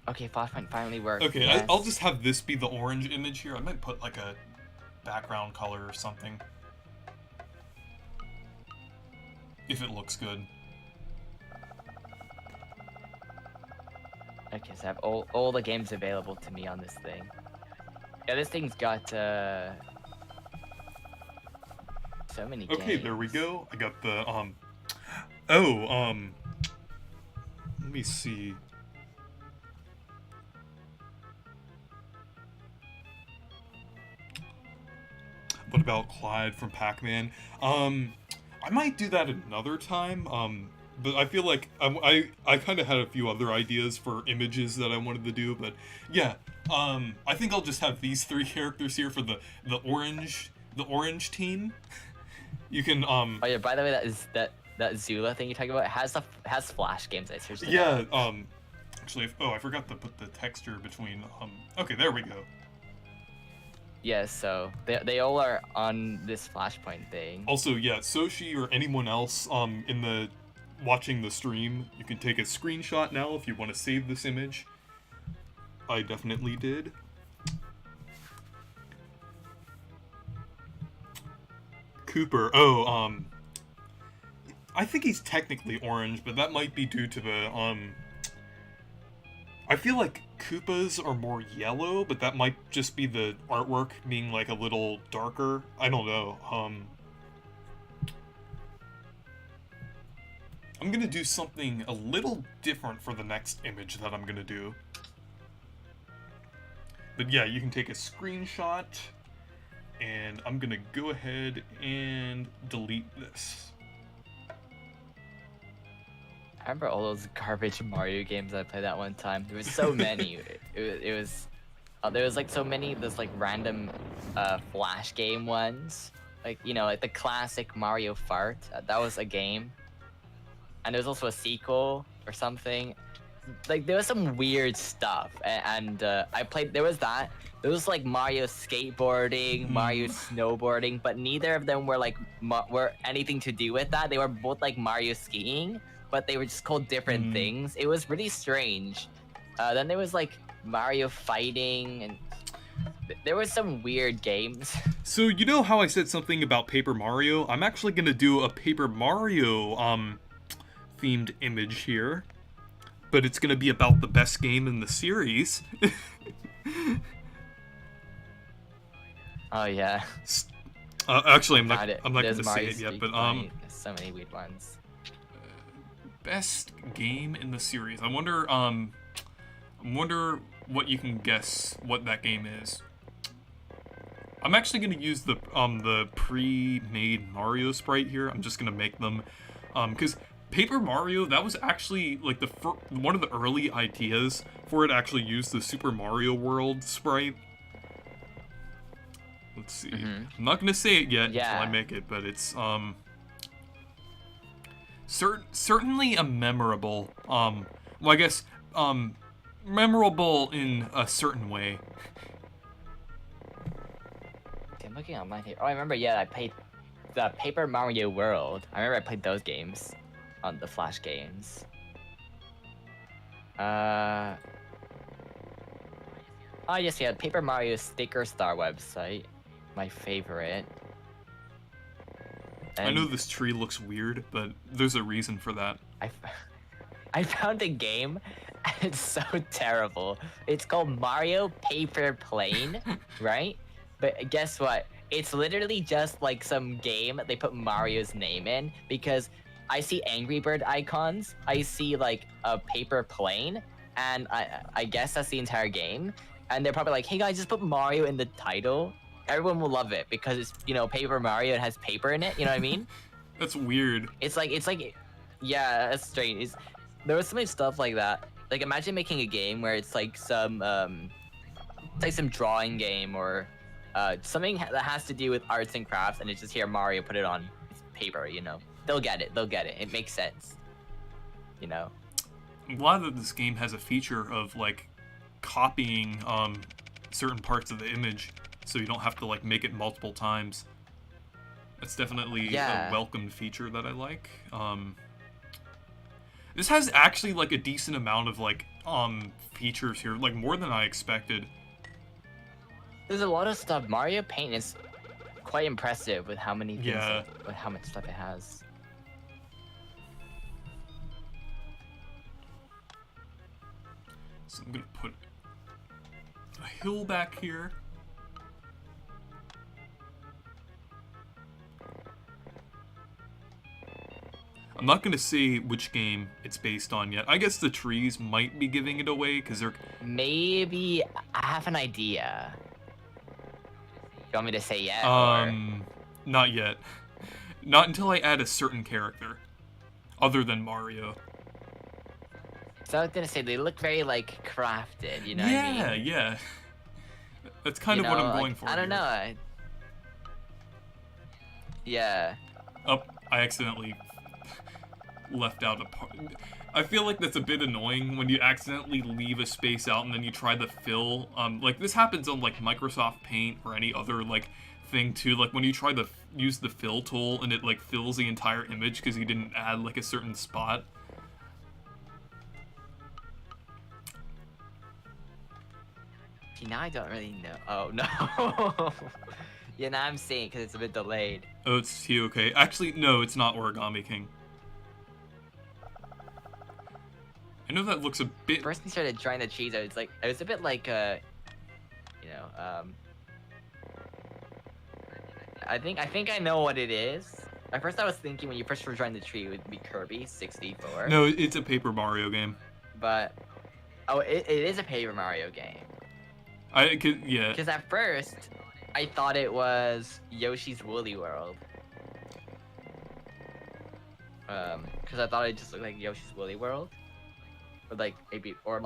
Okay, Flashpoint finally worked. okay, Yes. I'll just have this be the orange image here. I might put like a background color or something. If it looks good. Okay, so I have all the games available to me on this thing. Yeah, this thing's got so many games. Okay, there we go. I got the let me see. What about Clyde from Pac-Man? I might do that another time. But I feel like I kind of had a few other ideas for images that I wanted to do, but yeah. I think I'll just have these three characters here for the orange team. You can Oh yeah, by the way, that Zula thing you're talking about has Flash games. I seriously. yeah. Actually, I forgot to put the texture between. Okay, there we go. Yeah, so they all are on this Flashpoint thing. Also, yeah, Soshi or anyone else in the watching the stream, you can take a screenshot now if you want to save this image. I definitely did. Cooper. Oh, I think he's technically orange, but that might be due to the I feel like Koopas are more yellow, but that might just be the artwork being like a little darker. I don't know. I'm gonna do something a little different for the next image that I'm gonna do. But yeah, you can take a screenshot, and I'm gonna go ahead and delete this. I remember all those garbage Mario games I played that one time. There was so many. it was there was like so many those like random Flash game ones. Like, you know, like the classic Mario Fart. That was a game. And there was also a sequel or something. Like there was some weird stuff, and I played. There was that. There was like Mario skateboarding, Mario snowboarding, but neither of them were like were anything to do with that. They were both like Mario skiing, but they were just called different things. It was really strange. Then there was like Mario fighting, and there were some weird games. So you know how I said something about Paper Mario? I'm actually gonna do a Paper Mario themed image here, but it's gonna be about the best game in the series. Oh yeah. Actually, I'm not There's gonna say Mario it yet, Street but Fight. There's so many weird ones. best game in the series. I wonder what you can guess what that game is. I'm actually gonna use the pre-made Mario sprite here. I'm just gonna make them, because Paper Mario, that was actually like one of the early ideas for it. Actually used the Super Mario World sprite. Let's see. I'm not gonna say it yet until I make it, but it's certainly a memorable well, I guess memorable in a certain way. I'm looking online here. Oh, I remember. Yeah, I played the Paper Mario World. I remember I played those games on the Flash games. Oh yes, yeah, Paper Mario Sticker Star website, my favorite. And I know this tree looks weird, but there's a reason for that. I found a game, and it's so terrible. It's called Mario Paper Plane, right? But guess what? It's literally just like some game they put Mario's name in, because I see Angry Bird icons, I see like a paper plane, and I guess that's the entire game. And they're probably like, hey guys, just put Mario in the title. Everyone will love it because it's, you know, Paper Mario, it has paper in it, you know what I mean? That's weird. It's like, yeah, that's strange. There was so much stuff like that. Like imagine making a game where it's like some drawing game or something that has to do with arts and crafts, and it's just here Mario put it on paper, you know. They'll get it. It makes sense. You know. I'm glad that this game has a feature of like copying certain parts of the image, so you don't have to like make it multiple times. That's definitely a welcomed feature that I like. This has actually like a decent amount of like features here, like more than I expected. There's a lot of stuff. Mario Paint is quite impressive with how many things, with how much stuff it has. So I'm gonna put a hill back here. I'm not gonna say which game it's based on yet. I guess the trees might be giving it away because they're... Maybe I have an idea. You want me to say yes? Not yet. Not until I add a certain character, other than Mario. So I was gonna say they look very like crafted, you know what I mean? Yeah. That's kind of what I'm going for. I don't know. Yeah. Oh, I accidentally left out a part. I feel like that's a bit annoying when you accidentally leave a space out and then you try to fill. Like this happens on like Microsoft Paint or any other like thing too. Like when you try to use the fill tool and it like fills the entire image because you didn't add like a certain spot. See, now I don't really know. Oh no. Yeah, now I'm seeing because it's a bit delayed. Oh, it's he okay? Actually, no, it's not Origami King. I know that looks a bit... First we started drawing the cheese out, it was a bit like, you know, I think I know what it is. At first I was thinking when you first were drawing the tree, it would be Kirby 64. No, it's a Paper Mario game. But, oh, it is a Paper Mario game. Yeah. Because at first, I thought it was Yoshi's Woolly World. Because I thought it just looked like Yoshi's Woolly World. Or like maybe, or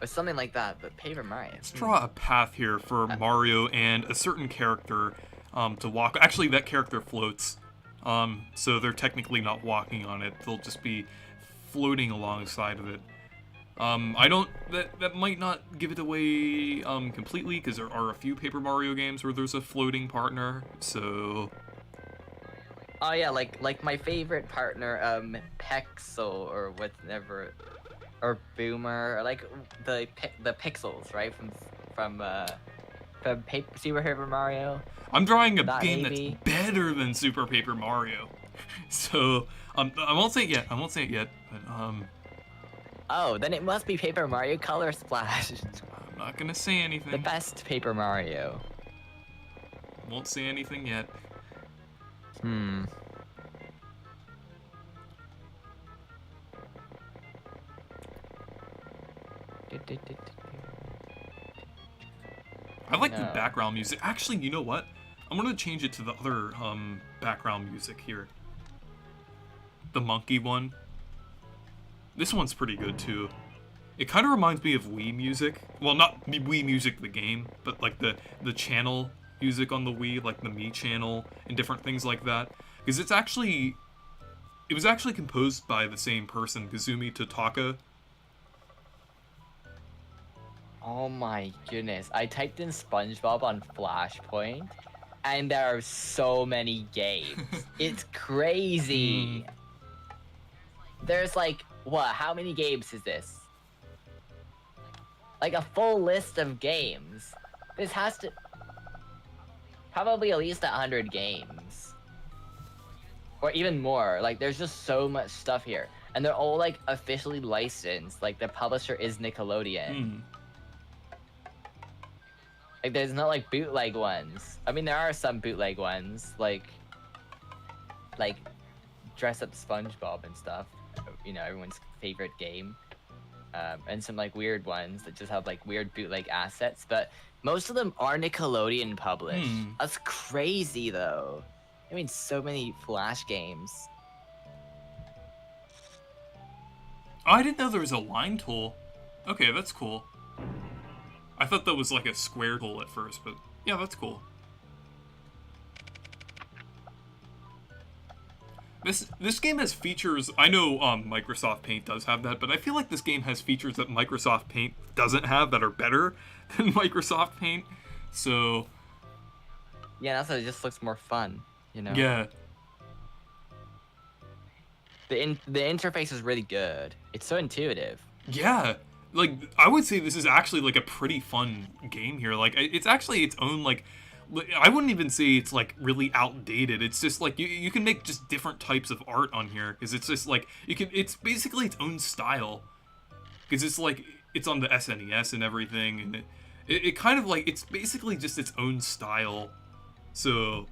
something like that, but Paper Mario. Let's draw a path here for Mario and a certain character to walk. Actually, that character floats, so they're technically not walking on it. They'll just be floating alongside of it. That might not give it away completely, because there are a few Paper Mario games where there's a floating partner. So. Oh yeah, like my favorite partner, Pexel or whatever, or Boomer, or like the pixels, right, from Super Paper Mario. I'm drawing a That game maybe. that's better than Super Paper Mario, so I won't say it yet. But Oh, then it must be Paper Mario Color Splash. I'm not gonna say anything. The best Paper Mario. Won't say anything yet. I like the background music. Actually, you know what? I'm gonna change it to the other background music here. the monkey one. This one's pretty good too. It kind of reminds me of Wii Music. Well, not Wii Music the game, but like the channel music on the Wii, like the Mi channel and different things like that. Because it was actually composed by the same person, Kazumi Totaka. Oh my goodness. I typed in SpongeBob on Flashpoint, and there are so many games. It's crazy. There's like, what? How many games is this? Like a full list of games. This has to... Probably at least 100 games. Or even more. Like, there's just so much stuff here. And they're all, like, officially licensed. Like, the publisher is Nickelodeon. Like, there's not, like, bootleg ones. I mean, there are some bootleg ones. Like Dress Up SpongeBob and stuff. You know, everyone's favorite game. And some like weird ones that just have like weird bootleg assets, but most of them are Nickelodeon published. That's crazy though. I mean, so many Flash games. Oh, I didn't know there was a line tool. Okay, that's cool. I thought that was like a square tool at first, but yeah, that's cool. This game has features. I know Microsoft Paint does have that, but I feel like this game has features that Microsoft Paint doesn't have that are better than Microsoft Paint. So yeah, also it just looks more fun, you know. Yeah. The interface is really good. It's so intuitive. Yeah. Like I would say this is actually like a pretty fun game here. Like it's actually its own like. I wouldn't even say it's like really outdated. It's just like you can make just different types of art on here because it's just like it's basically its own style because it's like it's on the SNES and everything, and it kind of like it's basically just its own style, so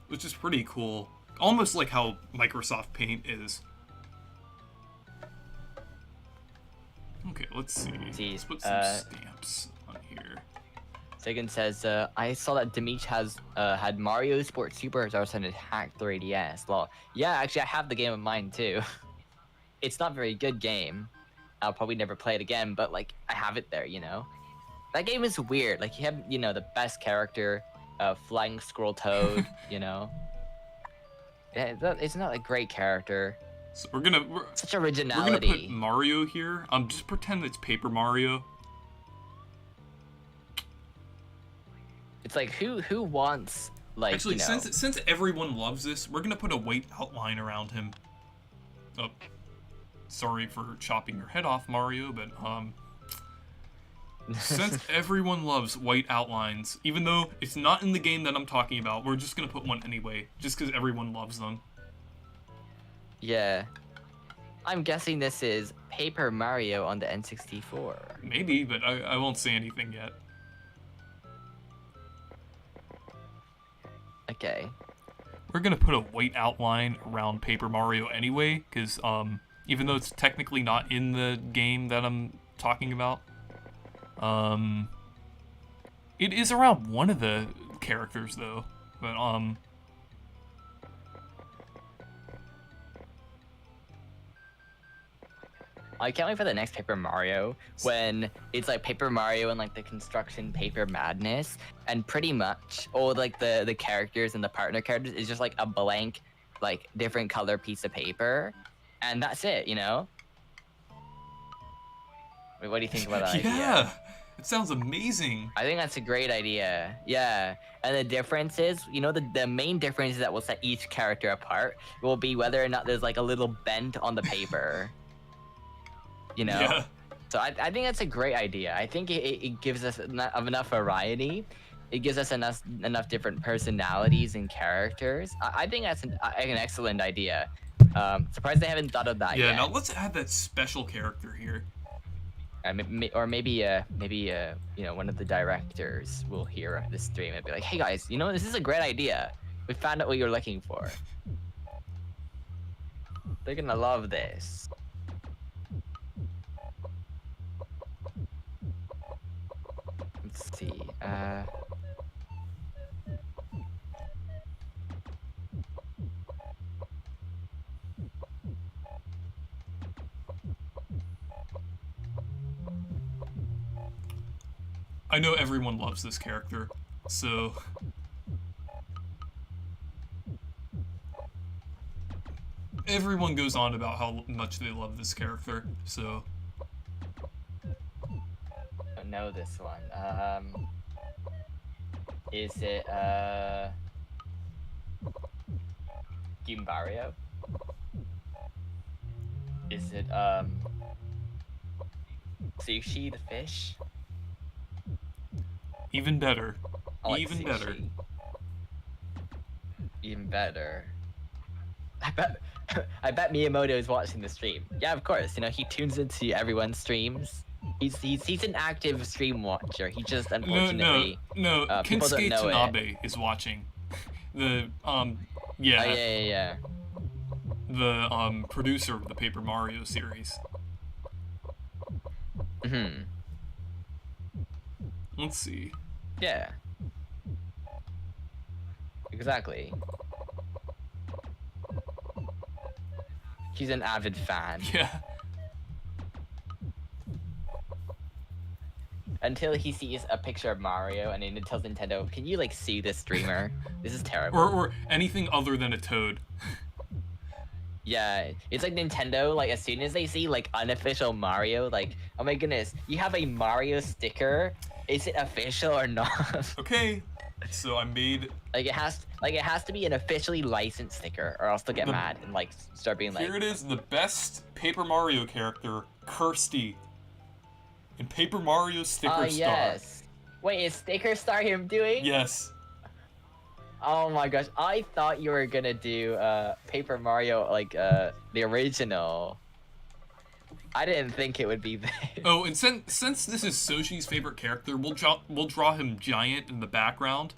which is pretty cool, almost like how Microsoft Paint is. Okay, let's see. Let's put some stamps on here. Sagan says, I saw that Dimitri has had Mario Sports Superstars on his hacked 3DS. Lol. Yeah, actually, I have the game of mine too. It's not a very good game. I'll probably never play it again, but like, I have it there, you know? That game is weird. Like, you have, you know, the best character, Flying Squirrel Toad, you know? Yeah, it's not a great character. So such originality. We're gonna put Mario here. Just pretend it's Paper Mario. It's like who wants like actually, you know... since everyone loves this, we're gonna put a white outline around him. Oh, sorry for chopping your head off, Mario, but since everyone loves white outlines, even though it's not in the game that I'm talking about, we're just gonna put one anyway, just because everyone loves them. Yeah, I'm guessing this is Paper Mario on the N64. Maybe, but I won't say anything yet. Okay. We're gonna put a white outline around Paper Mario anyway, because even though it's technically not in the game that I'm talking about, it is around one of the characters though. But I can't wait for the next Paper Mario when it's like Paper Mario and like the construction paper madness, and pretty much all like the characters and the partner characters is just like a blank, like different color piece of paper, and that's it, you know? Wait, what do you think about that idea? Yeah, it sounds amazing. I think that's a great idea. Yeah, and the difference is, you know, the main difference that will set each character apart will be whether or not there's like a little bend on the paper. You know, yeah. So I think that's a great idea. I think it gives us enough variety. It gives us enough different personalities and characters. I think that's an excellent idea. Surprised they haven't thought of that yet. Yeah, now let's add that special character here. Or maybe you know, one of the directors will hear this stream and be like, hey guys, you know, this is a great idea. We found out what you're looking for. They're gonna love this. Let's see. I know everyone loves this character, so... Everyone goes on about how much they love this character, so... I don't know this one. Is it, Gimbario? Is it, Sushi the fish? Even better. I like Even sushi. better. Even better. I bet Miyamoto is watching the stream. Yeah, of course. You know, he tunes into everyone's streams. He's an active stream watcher. He just unfortunately No, people don't Kensuke know it. Tanabe is watching. The, yeah. Oh, yeah. The, producer of the Paper Mario series. Mm-hmm. Let's see. Yeah. Exactly. He's an avid fan. Yeah. Until he sees a picture of Mario and then it tells Nintendo, can you like see this streamer? This is terrible. Or anything other than a toad. Yeah, it's like Nintendo, like as soon as they see like unofficial Mario, like, oh my goodness, you have a Mario sticker. Is it official or not? Okay, so I made... It has to be an officially licensed sticker, or else they'll get mad and like start being like. Here it is, the best Paper Mario character, Kirsty. In Paper Mario Sticker Star. Yes. Wait, is Sticker Star him doing? Yes. Oh my gosh, I thought you were gonna do Paper Mario like the original. I didn't think it would be this. Oh, and since this is Soshi's favorite character, we'll draw him giant in the background.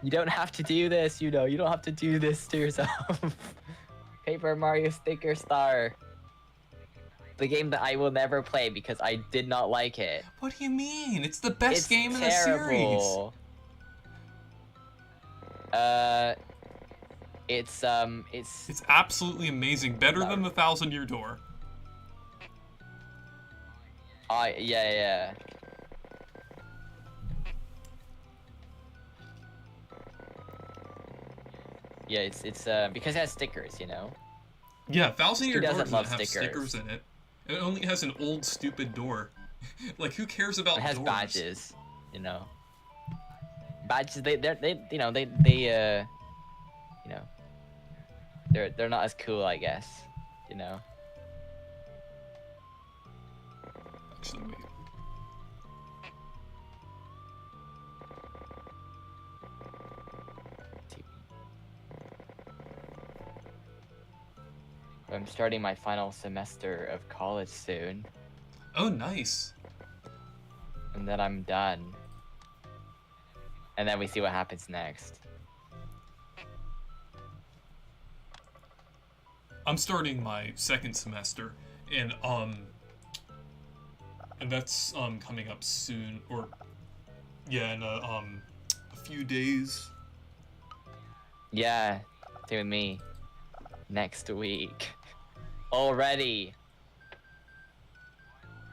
You don't have to do this, you know. You don't have to do this to yourself. Paper Mario Sticker Star. The game that I will never play because I did not like it. What do you mean? It's the best game in the terrible. series. It's It's absolutely amazing. Better than the 1,000-Year Door. Yeah. Yeah, it's because it has stickers, you know. Yeah, 1,000-Year Door doesn't doesn't love have stickers? stickers in it. It only has an old, stupid door. Like, who cares about It has doors? badges, you know. Badges, they're not as cool, I guess, you know. Actually, wait. I'm starting my final semester of college soon, Oh, nice. and then I'm done. And then we see what happens next. I'm starting my second semester, and that's coming up soon, or yeah, in a few days. Yeah, same with me. Next week. Already.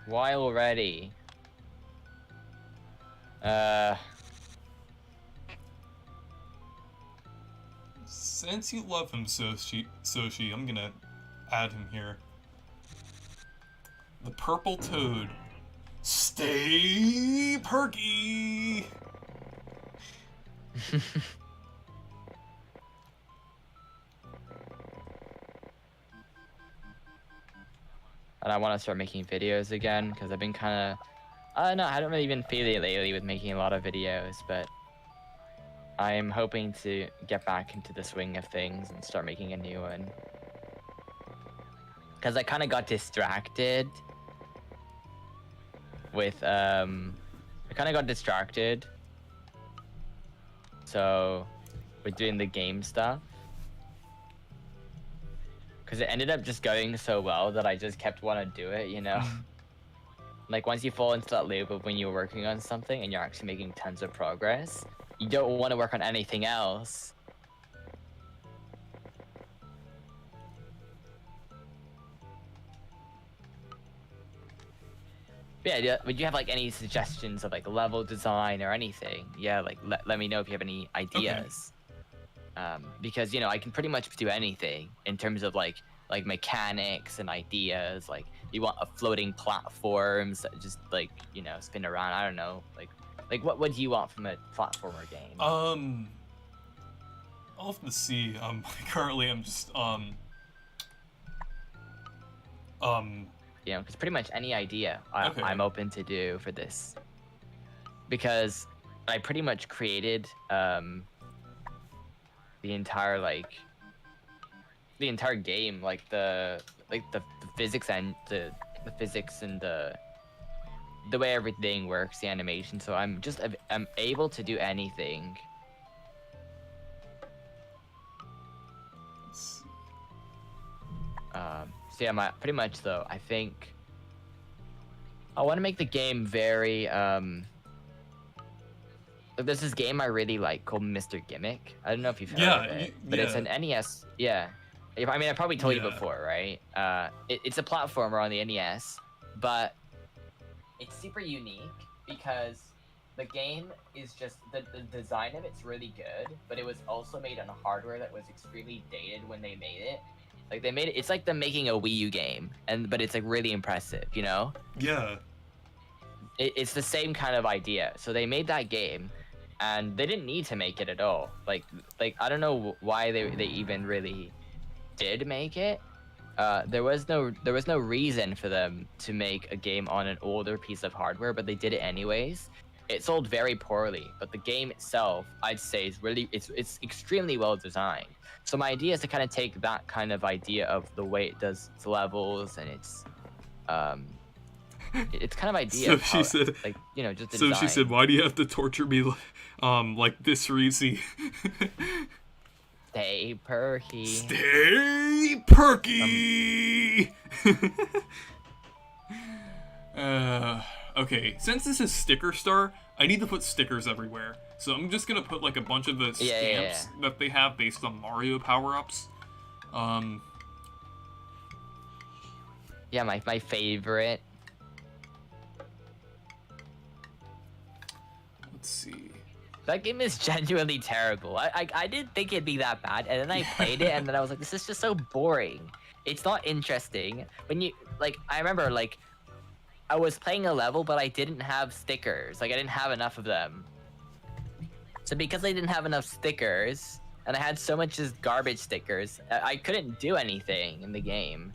Why already? Since you love him, Soshi, I'm gonna add him here. The purple toad. Stay perky! And I want to start making videos again because I've been kind of, I don't know, I haven't really been feeling it lately with making a lot of videos, but I'm hoping to get back into the swing of things and start making a new one. Because I kind of got distracted with, so with doing the game stuff. Because it ended up just going so well that I just kept wanting to do it, you know? Like, once you fall into that loop of when you're working on something and you're actually making tons of progress, you don't want to work on anything else. Yeah, would you have like any suggestions of like level design or anything? Yeah, like let me know if you have any ideas. Because I can pretty much do anything in terms of like mechanics and ideas. Like you want a floating platforms that just like spin around. I don't know. Like what do you want from a platformer game? I'll have to see. Currently I'm just Because pretty much any idea Okay. I'm open to do for this. Because I pretty much created the entire game, like the physics and the physics and the way everything works, the animation. So I'm able to do anything. So yeah, pretty much though, I think I want to make the game very there's this game I really like called Mr. Gimmick. I don't know if you've heard of it, but it's an NES. Yeah, I mean I probably told you before, right? It's a platformer on the NES, but it's super unique because the game is just the design of it's really good, but it was also made on a hardware that was extremely dated when they made it. Like they made it, it's like them making a Wii U game, but it's like really impressive, Yeah. It's the same kind of idea. So they made that game, and they didn't need to make it at all. Like I don't know why they even really did make it. There was no reason for them to make a game on an older piece of hardware, but they did it anyways. It sold very poorly, but the game itself, I'd say, is really it's extremely well designed. So my idea is to kind of take that kind of idea of the way it does its levels and its it's kind of idea. So of how, she said, like just the so design. she said, "Why do you have to torture me, like this, Reezy?" Stay perky. Stay perky. Okay, since this is Sticker Star, I need to put stickers everywhere. So I'm just gonna put like a bunch of the stamps that they have based on Mario power-ups. Yeah, my favorite. Let's see. That game is genuinely terrible. I didn't think it'd be that bad, and then I played it, and then I was like, this is just so boring. It's not interesting. When you I remember I was playing a level, but I didn't have stickers. Like I didn't have enough of them. So because I didn't have enough stickers, and I had so much just garbage stickers, I couldn't do anything in the game.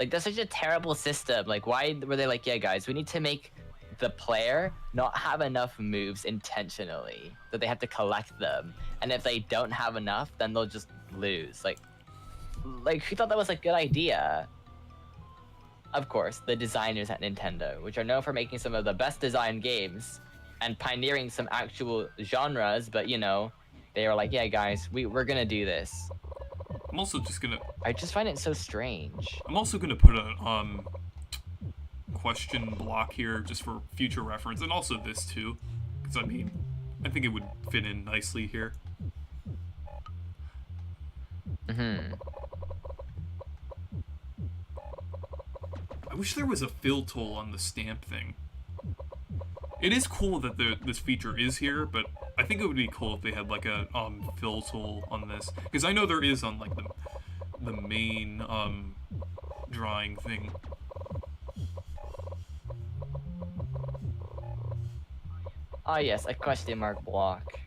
Like that's such a terrible system. Like why were they like, yeah guys, we need to make the player not have enough moves intentionally, that they have to collect them, and if they don't have enough, then they'll just lose. Like who thought that was a good idea? Of course, the designers at Nintendo, which are known for making some of the best designed games and pioneering some actual genres, but they were like, yeah guys, we're gonna do this. I'm also just gonna. I just find it so strange. I'm also gonna put a question block here just for future reference, and also this too, because I mean, I think it would fit in nicely here. I wish there was a fill tool on the stamp thing. It is cool that this feature is here, but I think it would be cool if they had like a fill tool on this, because I know there is on like the main drawing thing. Ah yes, a question mark block.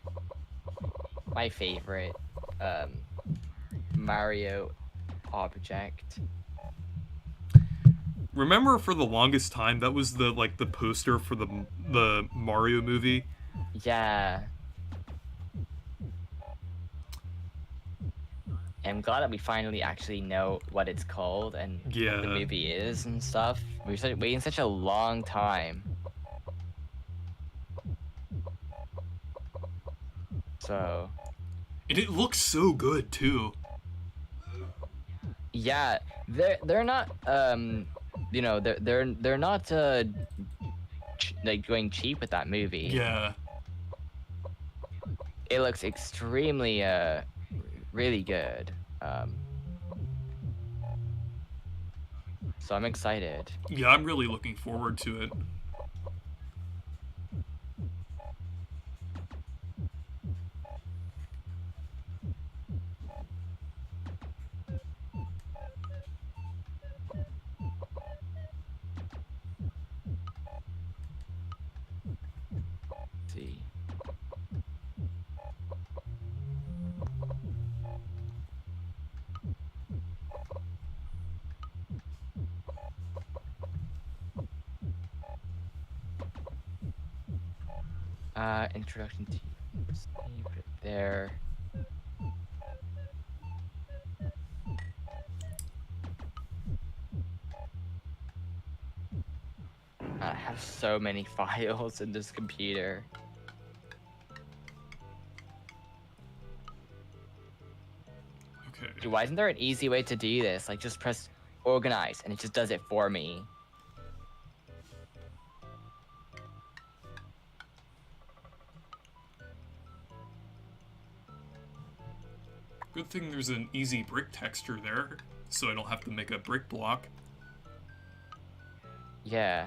My favorite Mario object. Remember, for the longest time, that was the poster for the Mario movie. Yeah. I'm glad that we finally actually know what it's called and what the movie is and stuff. We've been waiting such a long time. So. And it looks so good too. Yeah, they're not they're not going cheap with that movie. Yeah. It looks extremely really good. So I'm excited. Yeah, I'm really looking forward to it. Introduction to put it there. I have so many files in this computer. Okay. Dude, why isn't there an easy way to do this? Like, just press organize and it just does it for me. Good thing there's an easy brick texture there, so I don't have to make a brick block. Yeah.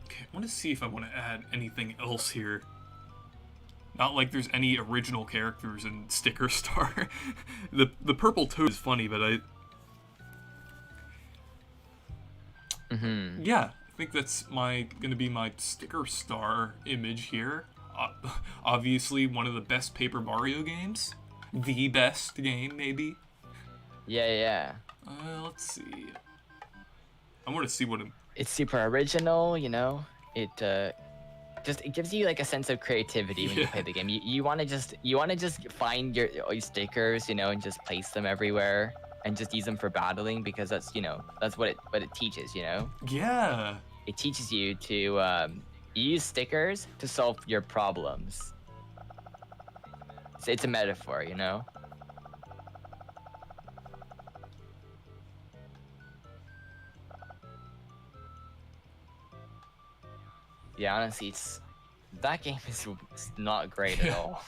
Okay, I want to see if I want to add anything else here. Not like there's any original characters in Sticker Star. the purple toad is funny, but yeah, I think that's gonna be my Sticker Star image here. Obviously, one of the best Paper Mario games. The best game, maybe. Yeah. Let's see. I want to see what It's super original, you know? It gives you like a sense of creativity when you play the game. You wanna just find all your stickers, you know, and just place them everywhere and just use them for battling because that's what it teaches, you know? Yeah. It teaches you to use stickers to solve your problems. It's a metaphor, you know? Yeah, honestly, that game is not great at all.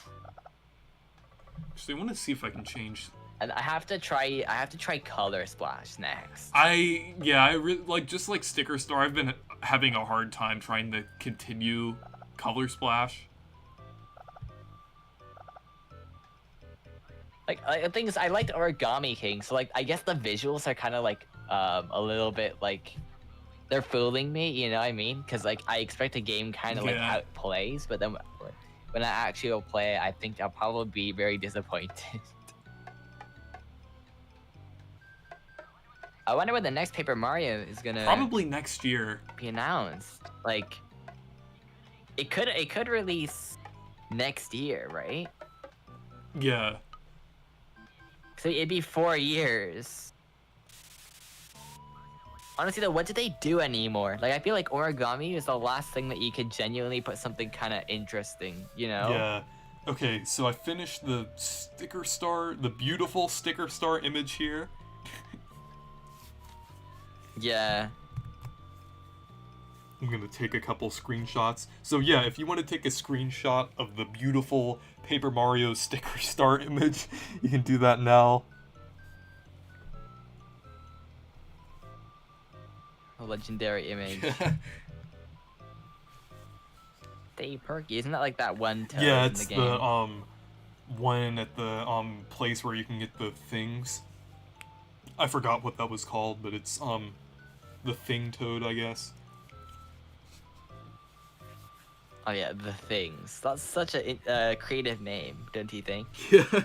Actually, I want to see if I can change. And I have to try Color Splash next. I really like Sticker Star. I've been having a hard time trying to continue Color Splash. Like the thing is, I liked Origami King, so like I guess the visuals are kind of like a little bit like they're fooling me, you know what I mean? Because like I expect a game kind of like how it plays, but then when I actually go play it, I think I'll probably be very disappointed. I wonder when the next Paper Mario is gonna Probably next year be announced. Like it could release next year, right? Yeah. So it'd be 4 years. Honestly though, what do they do anymore? Like I feel like Origami is the last thing that you could genuinely put something kind of interesting, you know? Yeah. Okay, so I finished the Sticker Star, the beautiful Sticker Star image here. Yeah. I'm gonna take a couple screenshots. So yeah, if you want to take a screenshot of the beautiful Paper Mario Sticker Star image, you can do that now. A legendary image. Stay perky. Isn't that like that one toad Yeah, in it's the game? one at the place where you can get the things. I forgot what that was called, but it's the thing toad, I guess. Oh yeah, the things. That's such a creative name, don't you think? Yeah.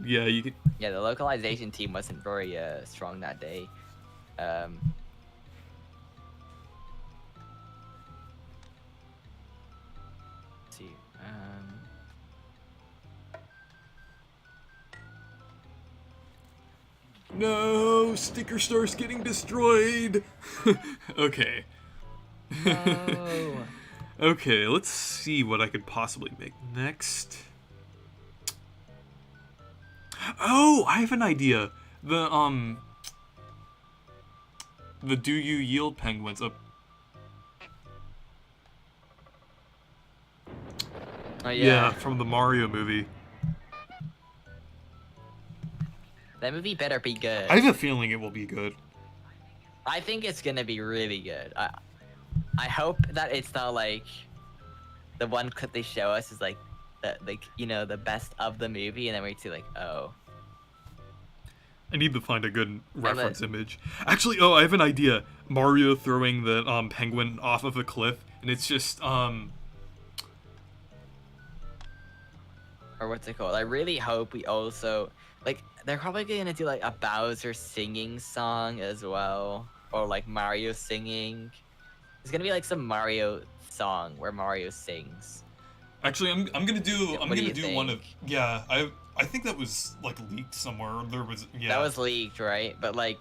Yeah, you could. Yeah, the localization team wasn't very strong that day. Let's see. No, Sticker Star's getting destroyed. Okay. No. Okay, let's see what I could possibly make next. Oh, I have an idea. The Do You Yield penguins up. Oh Yeah, from the Mario movie. That movie better be good. I have a feeling it will be good. I think it's gonna be really good. I hope that it's not like the one clip they show us is like the best of the movie, and then we see like, oh. I need to find a good reference image. Actually, oh, I have an idea. Mario throwing the penguin off of a cliff, and it's just Or what's it called? I really hope we also Like, they're probably gonna do like a Bowser singing song as well, or like Mario singing. There's gonna be like some Mario song where Mario sings. Actually, I'm gonna do What do you one of think? yeah. I think that was like leaked somewhere. There was That yeah. was leaked, right? But like,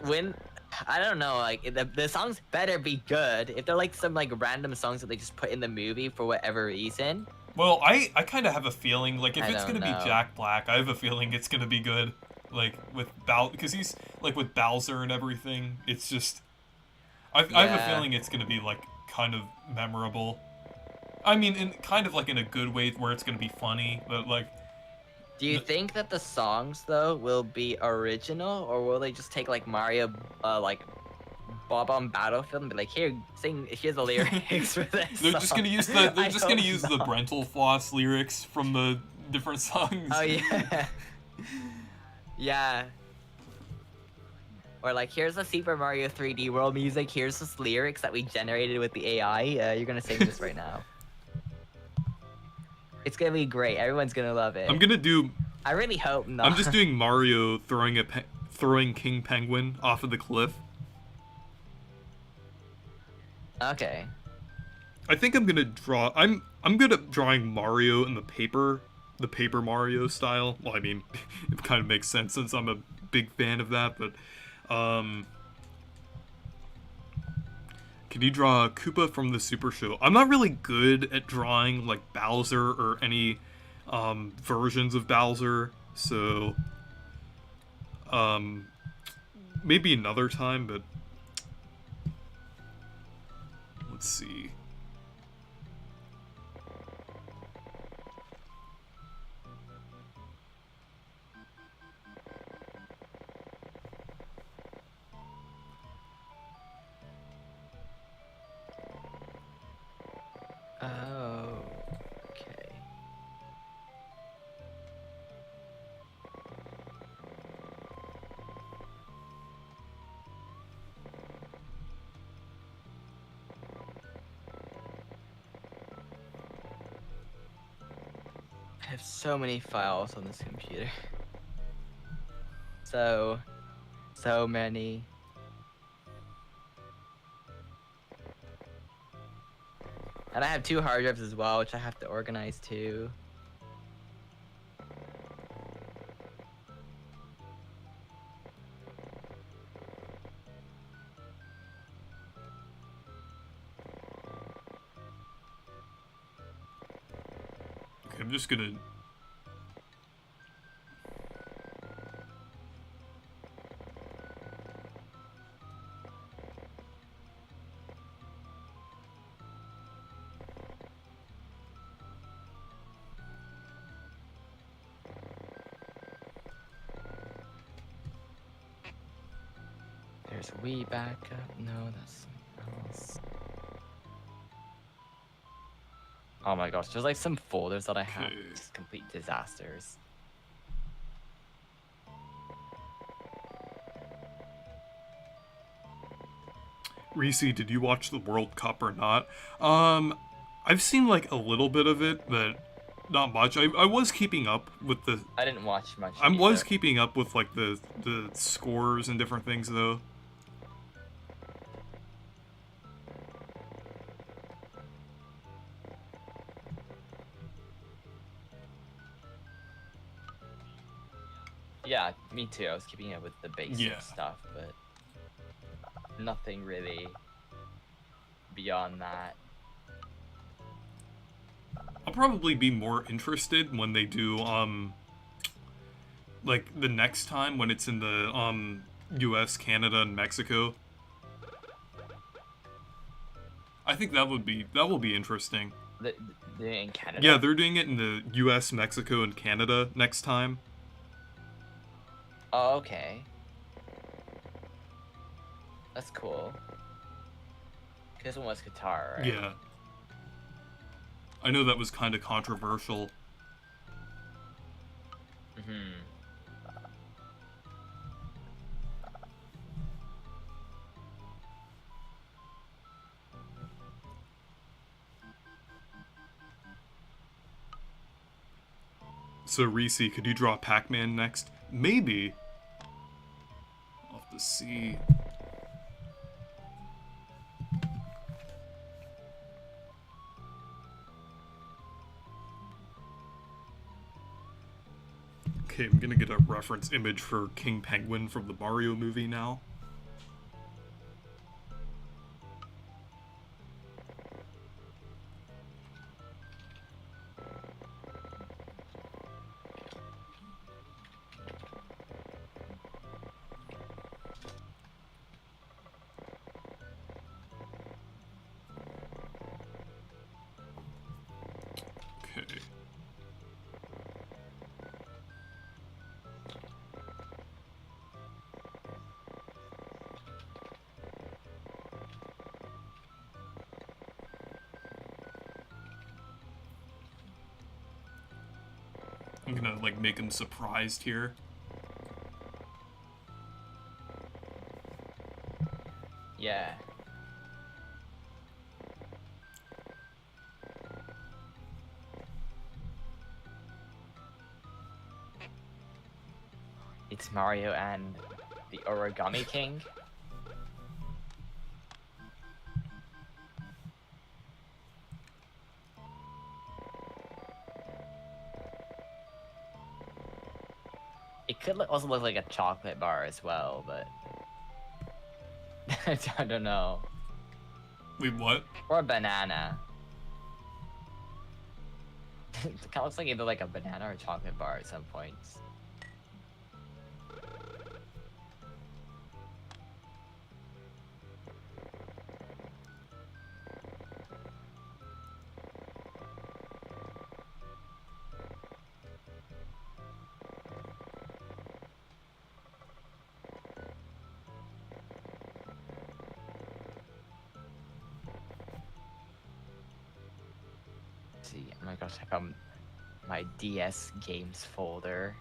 when I don't know, like the songs better be good. If they're like some like random songs that they just put in the movie for whatever reason, Well, I kind of have a feeling like if I it's don't gonna be know. Jack Black, I have a feeling it's gonna be good. Like with because he's like with Bowser and everything. It's just I have a Yeah. feeling it's gonna be like kind of memorable. I mean, in kind of like in a good way where it's gonna be funny, but like Do you think that the songs though will be original, or will they just take like Mario, like Bob on Battlefield and be like, here, sing, here's the lyrics for this they're song. just gonna use I hope the not. Brental Floss lyrics from the different songs. Oh yeah, yeah. Or like, here's the Super Mario 3D World music. Here's the lyrics that we generated with the AI. You're gonna sing this right now. It's gonna be great. Everyone's gonna love it. I'm gonna do. I really hope not. I'm just doing Mario throwing King Penguin off of the cliff. Okay. I think I'm gonna draw. I'm good at drawing Mario in the paper Mario style. Well, I mean, it kind of makes sense since I'm a big fan of that. But, can you draw Koopa from the Super Show? I'm not really good at drawing like Bowser or any versions of Bowser, so maybe another time. But let's see. Oh. Okay. I have so many files on this computer. So many. And I have 2 hard drives as well, which I have to organize too. Okay, I'm just gonna. There's Wii backup. No, that's something else. Oh my gosh, there's like some folders that I have. Okay. Just complete disasters. Reese, did you watch the World Cup or not? I've seen like a little bit of it, but not much. I was keeping up with the. I didn't watch much. I was either. keeping up with like the scores and different things though. Yeah, me too. I was keeping up with the basic Yeah. stuff, but nothing really beyond that. I'll probably be more interested when they do like the next time when it's in the US, Canada, and Mexico. I think that will be interesting. They're in Canada. Yeah, they're doing it in the US, Mexico, and Canada next time. Oh, okay. That's cool. This one was Qatar, right? Yeah. I know that was kind of controversial. Mm-hmm. So Reese, could you draw Pac-Man next? Maybe. I'll have to see. Okay, I'm gonna get a reference image for King Penguin from the Mario movie now. Okay. I'm gonna, like, make him surprised here. Yeah. It's Mario and the Origami King. It could also look like a chocolate bar as well, but I don't know. Wait, what? Or a banana. It kind of looks like either like a banana or a chocolate bar at some points. See, oh my gosh, check out my DS games folder.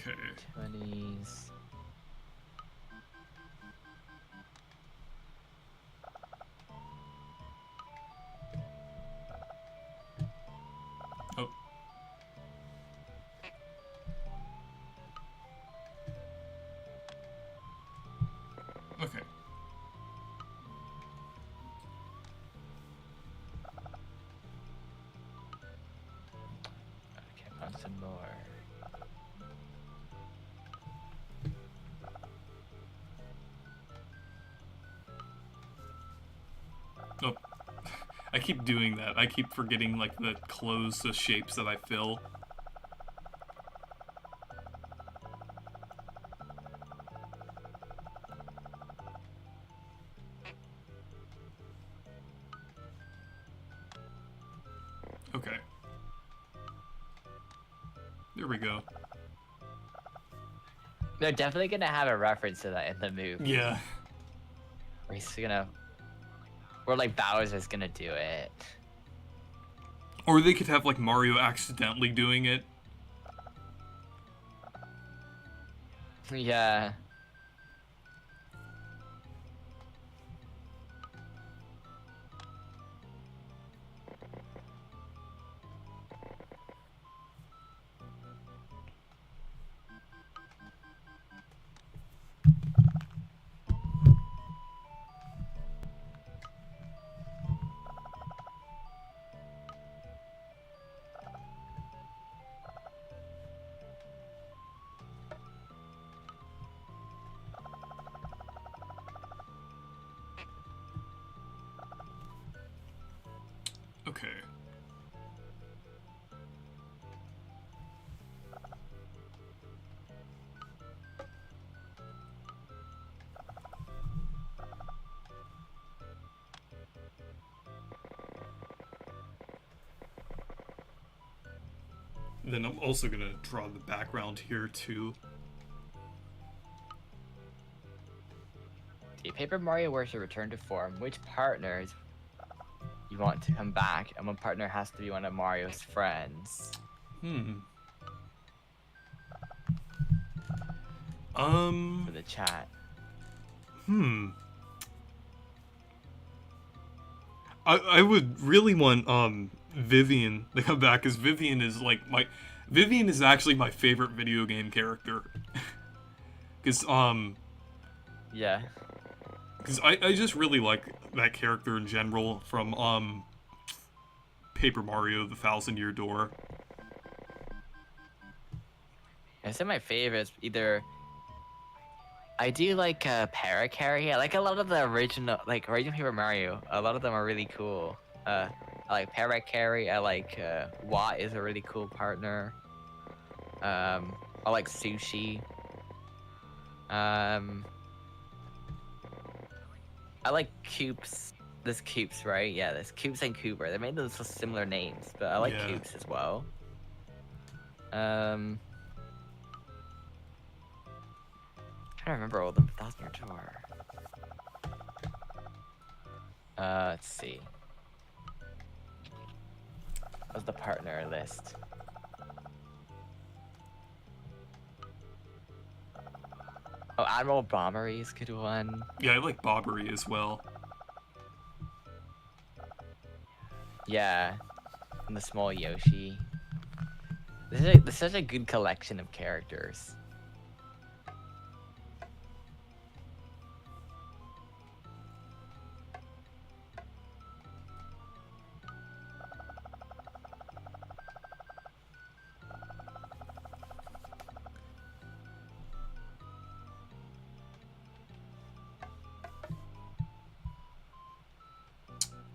Okay. 20s. Oh. Okay. Okay, found some more. Oh. I keep doing that. I keep forgetting, like, the close the shapes that I fill. Okay. There we go. They're definitely gonna have a reference to that in the movie. Yeah. Or he's gonna, or like Bowser's gonna do it. Or they could have, like, Mario accidentally doing it. Yeah. Okay. Then I'm also gonna draw the background here too. If Paper Mario were to return to form, which partners you want to come back, and one partner has to be one of Mario's friends? For the chat. I would really want Vivian to come back, because Vivian is actually my favorite video game character. Because Yeah. Because I just really like that character in general from Paper Mario: The Thousand-Year Door. I say my favorites either. I do like Parakarry. I like a lot of the original Paper Mario. A lot of them are really cool. I like Parakarry. I like Watt is a really cool partner. I like Sushi. I like Coops. There's Coops, right? Yeah, there's Coops and Cooper. They made those similar names, but I like Yeah. Coops as well. Trying to remember all of them. 1,000 Year Door. Let's see. What's the partner list? Oh, Admiral Bombery is a good one. Yeah, I like Bobbery as well. Yeah, and the small Yoshi. There's such a good collection of characters.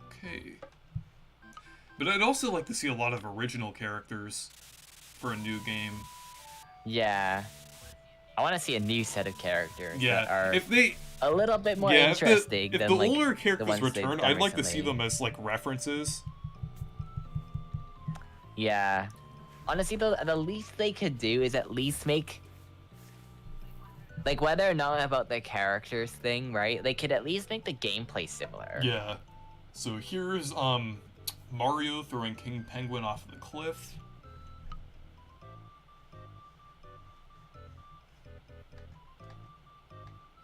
Okay. But I'd also like to see a lot of original characters for a new game. Yeah. I want to see a new set of characters that are if they a little bit more yeah, interesting if than the like older the characters ones they've return, done I'd like to see recently. them as like references. Yeah. Honestly, though, the least they could do is at least make, like, whether or not about the characters thing, right? They could at least make the gameplay similar. Yeah. So here's Mario throwing King Penguin off the cliff.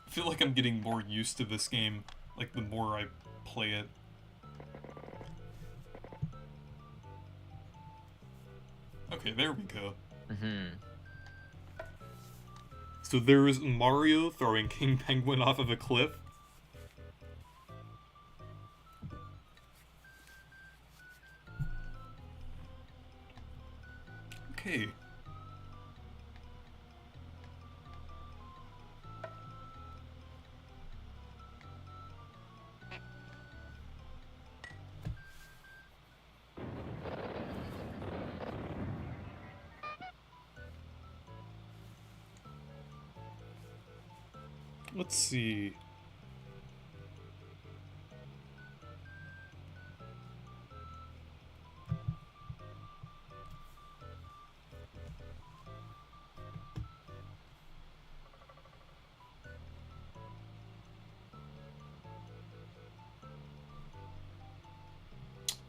I feel like I'm getting more used to this game, like the more I play it. Okay, there we go. So there is Mario throwing King Penguin off of a cliff. Okay. Let's see.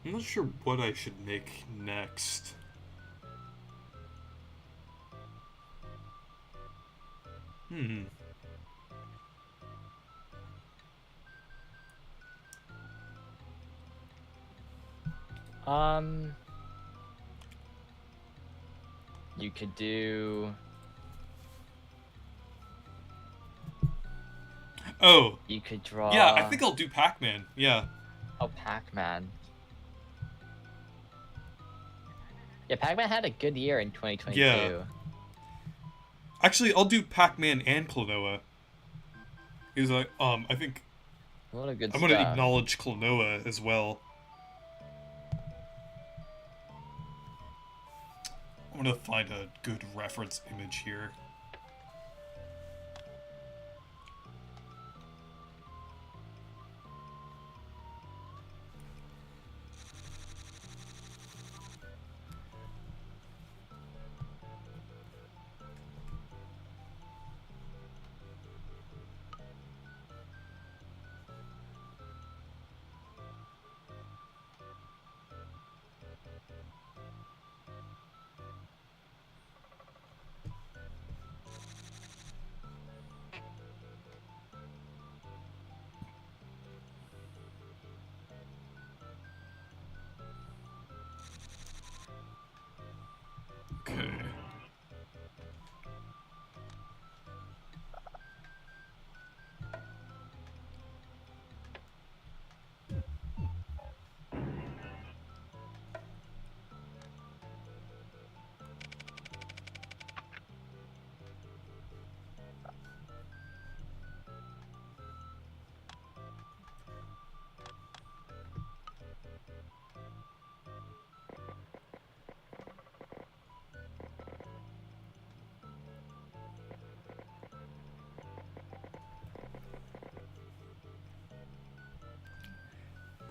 I'm not sure what I should make next. You could do. Oh. You could draw. Yeah, I think I'll do Pac-Man. Yeah. Oh, Pac-Man. Yeah, Pac-Man had a good year in 2022. Yeah. Actually, I'll do Pac-Man and Klonoa. Because I think A lot of good I'm stuff. gonna acknowledge Klonoa as well. I'm gonna find a good reference image here.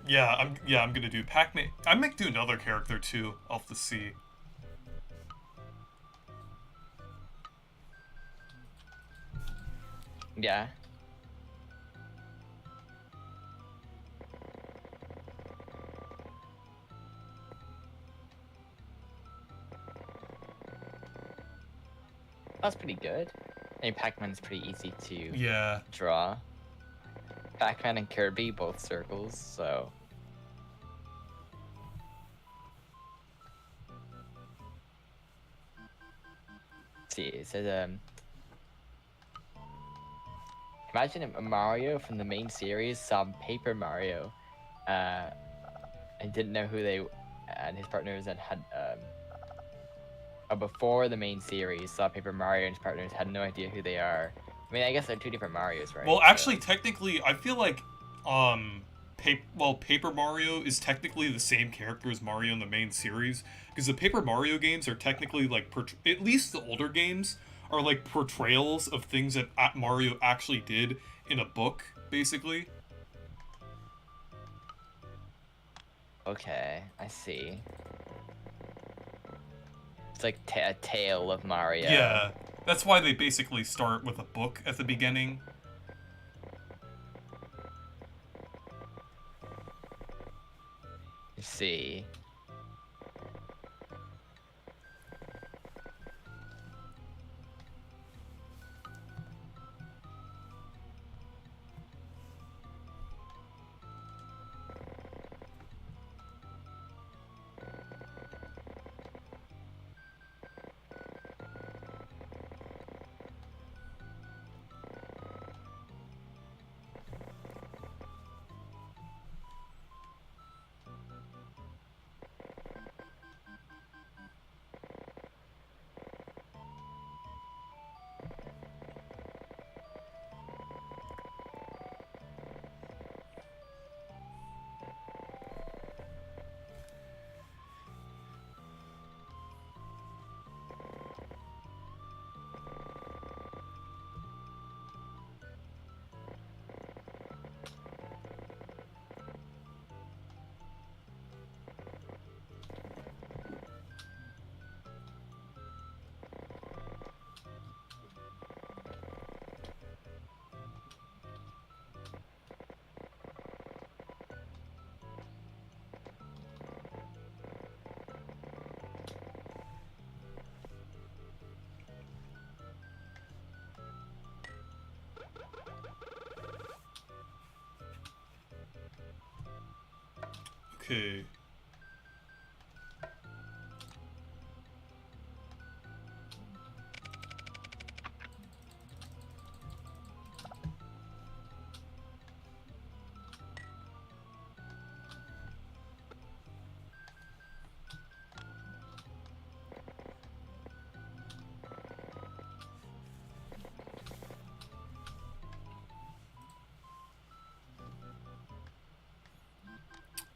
I'm gonna do Pac-Man. I might do another character too. I'll have to see. Yeah. That's pretty good. I mean, Pac-Man's pretty easy to Yeah. draw. Pac-Man and Kirby, both circles, so... Let's see, it says, imagine a Mario from the main series saw Paper Mario, and didn't know who they... and his partners and had, before the main series, saw Paper Mario and his partners had no idea who they are. I mean, I guess they're two different Marios, right? Well, actually, technically, I feel like, Paper Mario is technically the same character as Mario in the main series, because the Paper Mario games are technically, like, at least the older games, are, like, portrayals of things that Mario actually did in a book, basically. Okay, I see. It's like a tale of Mario. Yeah, that's why they basically start with a book at the beginning. I see. Okay.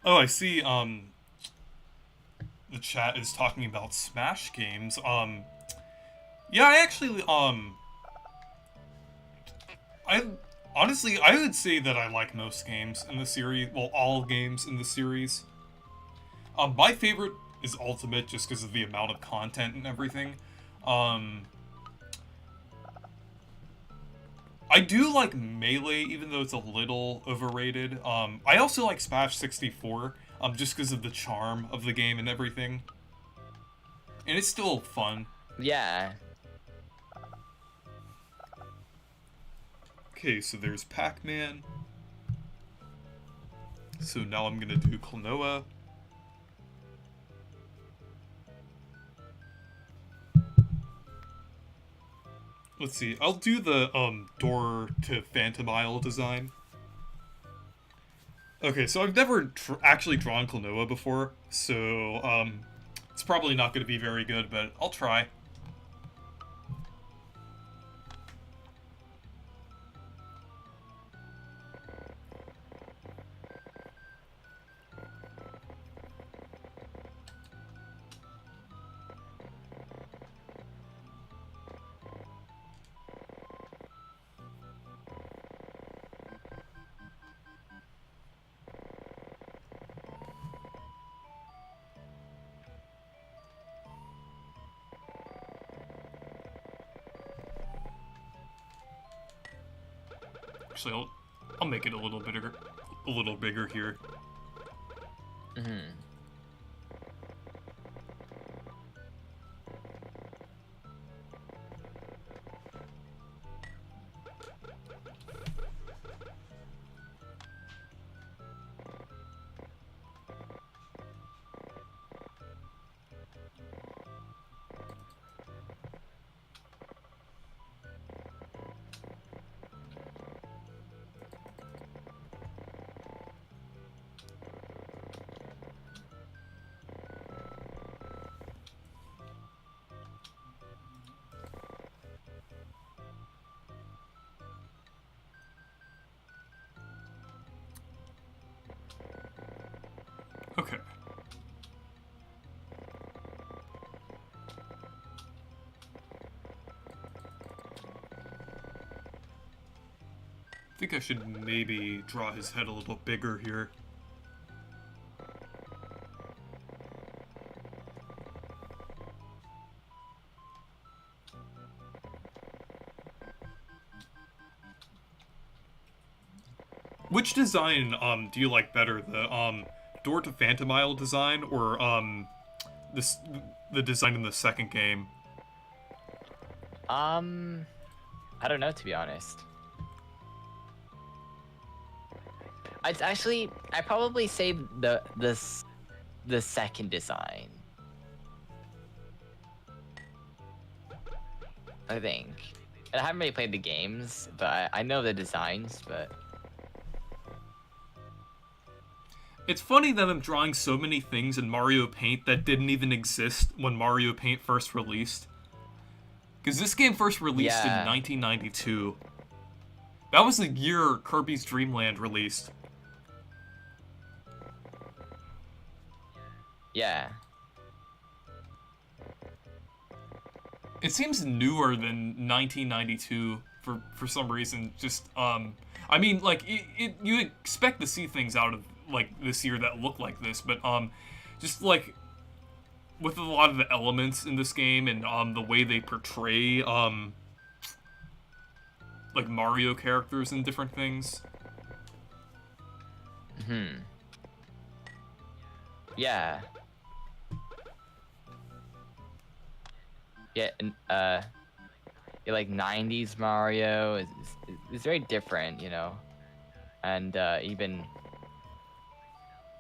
Oh, I see, the chat is talking about Smash games. Yeah, I actually, I honestly, I would say that I like most games in the series. Well, all games in the series. My favorite is Ultimate, just because of the amount of content and everything. I do like Melee, even though it's a little overrated. I also like Smash 64, just because of the charm of the game and everything. And it's still fun. Yeah. Okay, so there's Pac-Man. So now I'm gonna do Klonoa. Let's see, I'll do the, door to Phantom Isle design. Okay, so I've never actually drawn Klonoa before, so, it's probably not gonna be very good, but I'll try. Actually, I'll make it a little bigger here. Mm-hmm. Okay. I think I should maybe draw his head a little bigger here. Which design do you like better, the Door to Phantom Isle design or the design in the second game? I don't know, to be honest. I'd probably say the second design. I think. And I haven't really played the games, but I know the designs, but... It's funny that I'm drawing so many things in Mario Paint that didn't even exist when Mario Paint first released. Because this game first released in 1992. That was the year Kirby's Dream Land released. Yeah. It seems newer than 1992 for some reason. Just I mean, like you expect to see things out of like this year that look like this, but just like with a lot of the elements in this game and the way they portray like Mario characters and different things. Hmm. Yeah. Yeah, and yeah, like 90s Mario is very different, you know, and even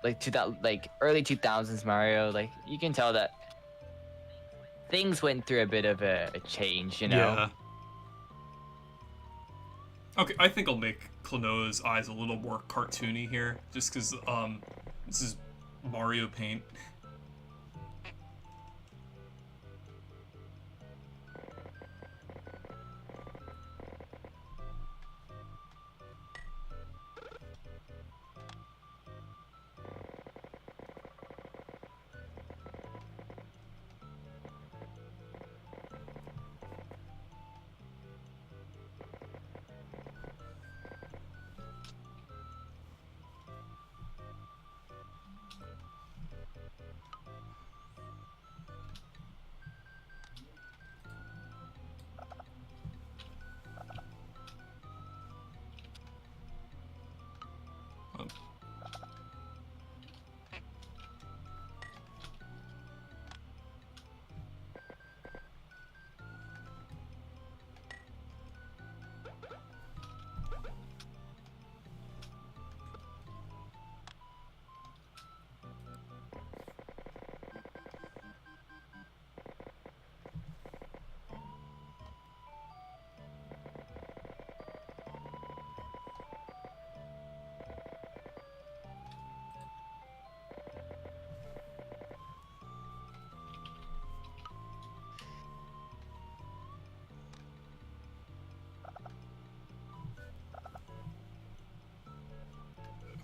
like early 2000s Mario, like you can tell that things went through a bit of a change, you know. Yeah. Okay, I think I'll make Klonoa's eyes a little more cartoony here, just because this is Mario Paint.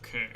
Okay.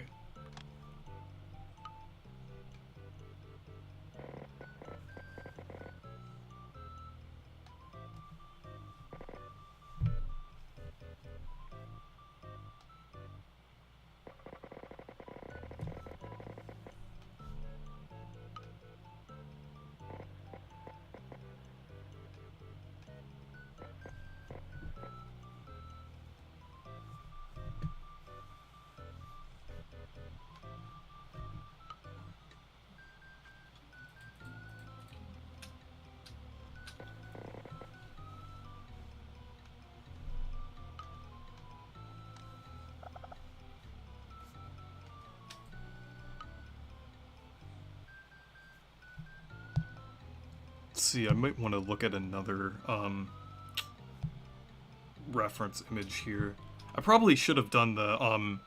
see, I might want to look at another reference image here. I probably should have done the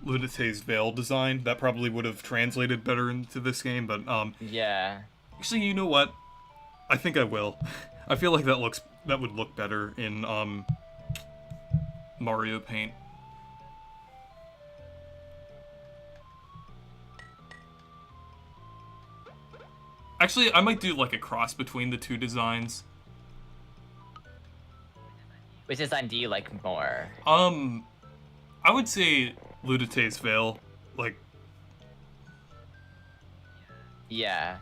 Lunate's Veil design. That probably would have translated better into this game, but Yeah. actually, you know what? I think I will. I feel like that would look better in Mario Paint. Actually, I might do like a cross between the two designs. Which design do you like more? I would say Lunate's Veil. Like, Yeah.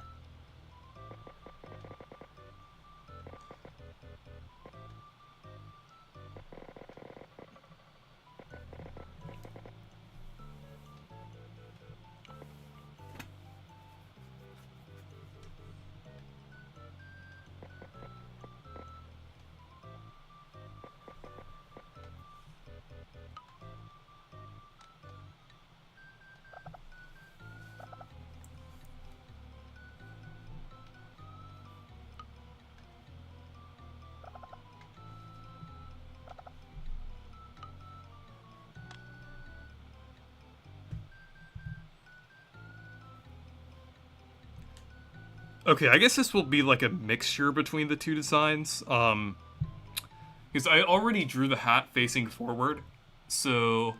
okay, I guess this will be like a mixture between the two designs. Because I already drew the hat facing forward, so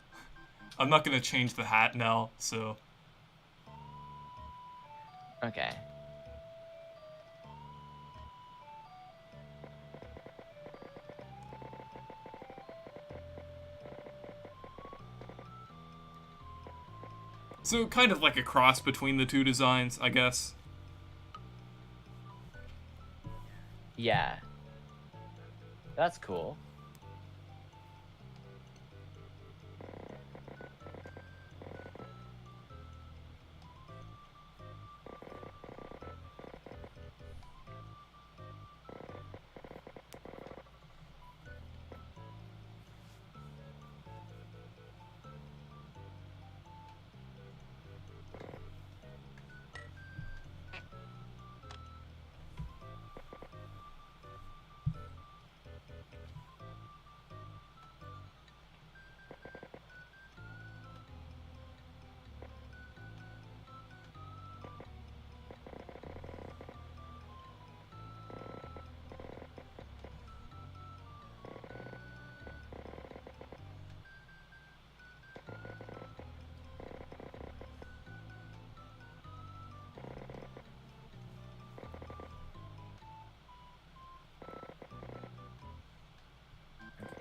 I'm not gonna change the hat now, so... Okay. So kind of like a cross between the two designs, I guess. Yeah. That's cool.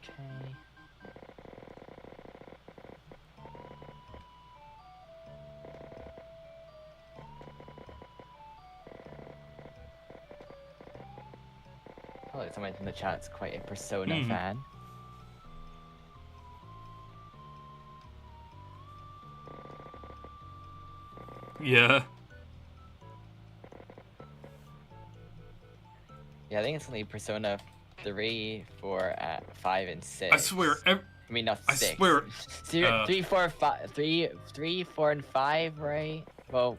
Okay. Probably someone in the chat's quite a Persona fan. Yeah. Yeah, I think it's only Persona 3, 4, 5, and 6. I swear, I mean, not I 6. swear, 3, 4, 5, 3, 4, and 5, right? Well,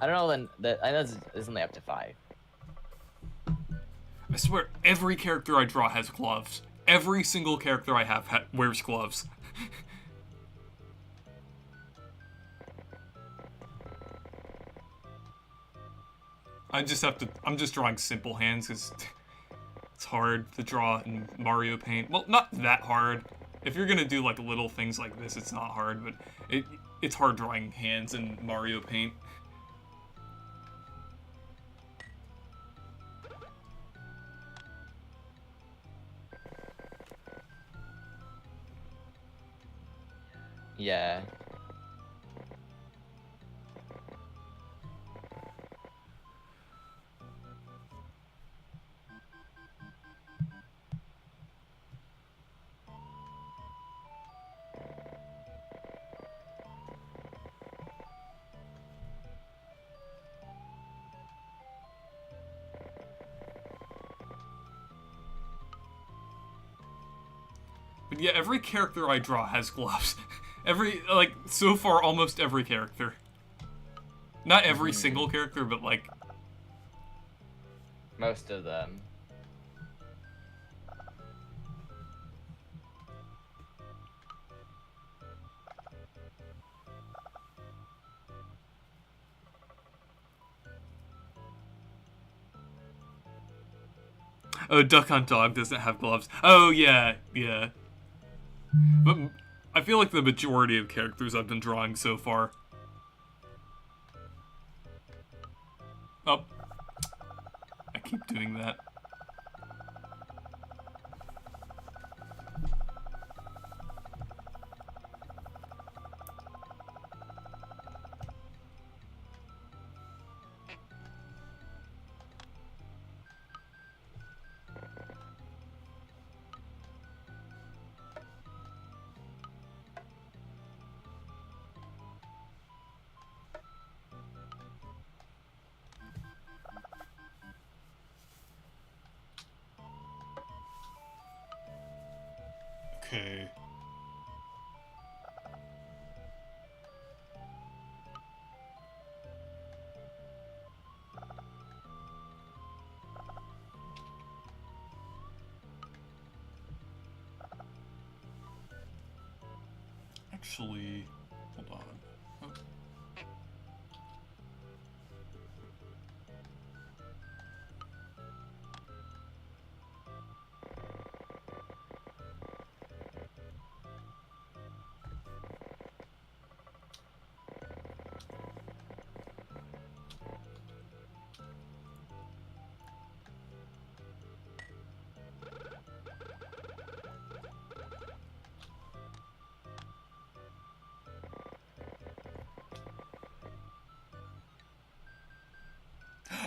I don't know. Then I know it's only up to 5. I swear, every character I draw has gloves. Every single character I have wears gloves. I'm just drawing simple hands because it's hard to draw in Mario Paint. Well, not that hard. If you're gonna do like little things like this, it's not hard, but it's hard drawing hands in Mario Paint. Yeah. But yeah, every character I draw has gloves. So far, almost every character. Not every single character, but like... Most of them. Oh, Duck Hunt Dog doesn't have gloves. Oh, yeah, yeah. But I feel like the majority of characters I've been drawing so far. Oh. I keep doing that. Okay. Actually, hold on. Oh.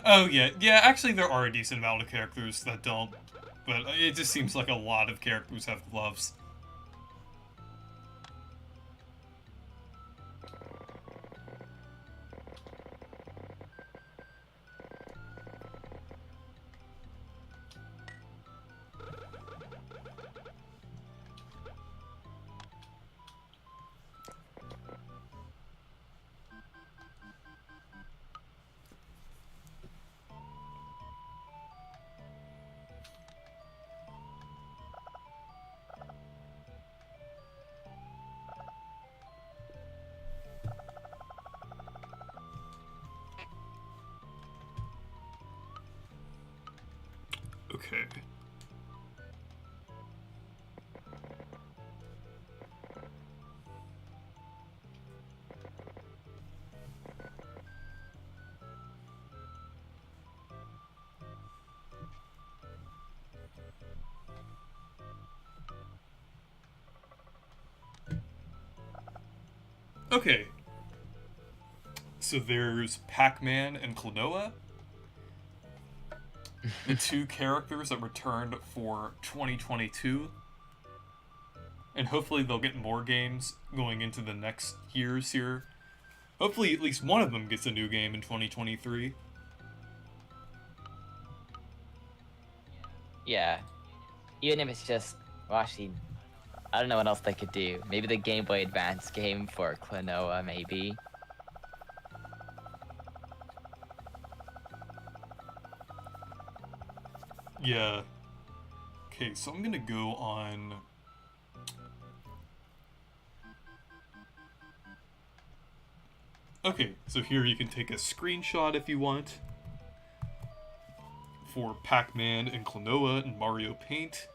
Oh, yeah. Yeah, actually, there are a decent amount of characters that don't. But it just seems like a lot of characters have gloves. Okay. Okay. So there's Pac-Man and Klonoa. The two characters that returned for 2022. And hopefully they'll get more games going into the next years here. Hopefully at least one of them gets a new game in 2023. Yeah. Even if it's just, well, actually, I don't know what else they could do. Maybe the Game Boy Advance game for Klonoa, maybe. Yeah. Okay, so I'm gonna go on... Okay, so here you can take a screenshot if you want. For Pac-Man and Klonoa and Mario Paint.